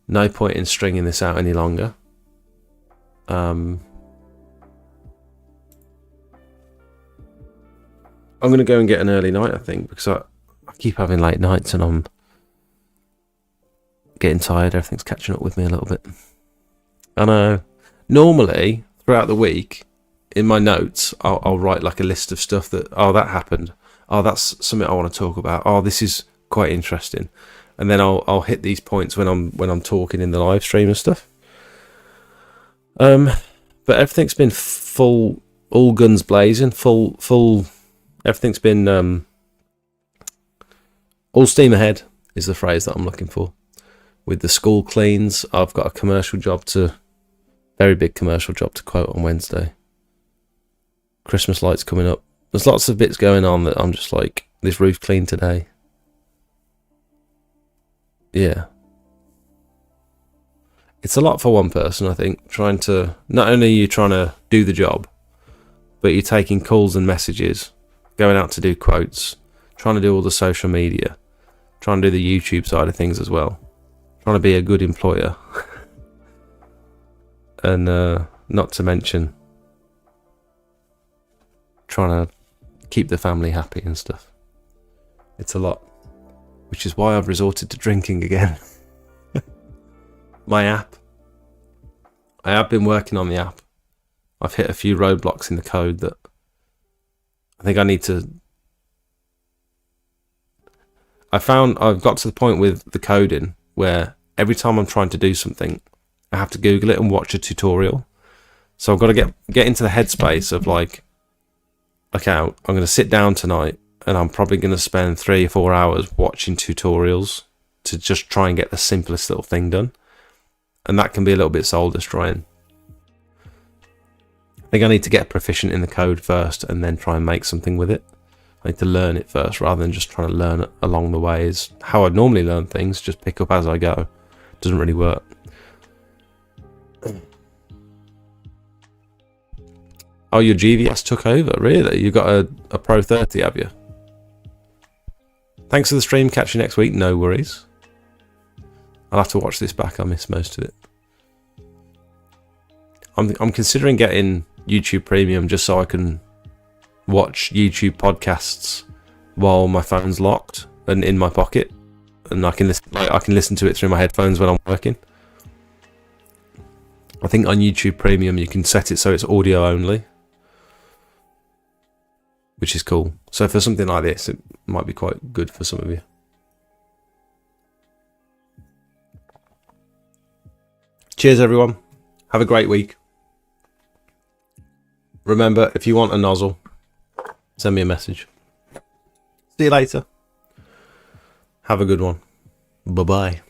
no point in stringing this out any longer. I'm going to go and get an early night, I think, because I keep having late nights and I'm getting tired. Everything's catching up with me a little bit. I know. Normally, throughout the week, in my notes, I'll write like a list of stuff that that happened. Oh, that's something I want to talk about. Oh, this is quite interesting, and then I'll hit these points when I'm talking in the live stream and stuff. But everything's been full, all guns blazing, full. Everything's been all steam ahead is the phrase that I'm looking for. With the school cleans, I've got a very big commercial job to quote on Wednesday. Christmas lights coming up. There's lots of bits going on that I'm just like, this roof clean today. Yeah. It's a lot for one person, I think. Not only are you trying to do the job, but you're taking calls and messages, going out to do quotes, trying to do all the social media, trying to do the YouTube side of things as well, trying to be a good employer. And not to mention trying to keep the family happy and stuff. It's a lot, which is why I've resorted to drinking again. My app. I have been working on the app. I've hit a few roadblocks in the code that I think I need to... I've got to the point with the coding where every time I'm trying to do something, I have to Google it and watch a tutorial. So I've got to get into the headspace of like, okay, I'm going to sit down tonight and I'm probably going to spend 3 or 4 hours watching tutorials to just try and get the simplest little thing done. And that can be a little bit soul destroying. I think I need to get proficient in the code first and then try and make something with it. I need to learn it first rather than just trying to learn it along the way. Is how I'd normally learn things, just pick up as I go. Doesn't really work. Oh, your GVS took over, really? You got a Pro 30, have you? Thanks for the stream. Catch you next week. No worries. I'll have to watch this back. I missed most of it. I'm considering getting YouTube Premium just so I can watch YouTube podcasts while my phone's locked and in my pocket, and I can listen to it through my headphones when I'm working. I think on YouTube Premium you can set it so it's audio only, which is cool. So for something like this, it might be quite good for some of you. Cheers, everyone. Have a great week. Remember, if you want a nozzle, send me a message. See you later. Have a good one. Bye-bye.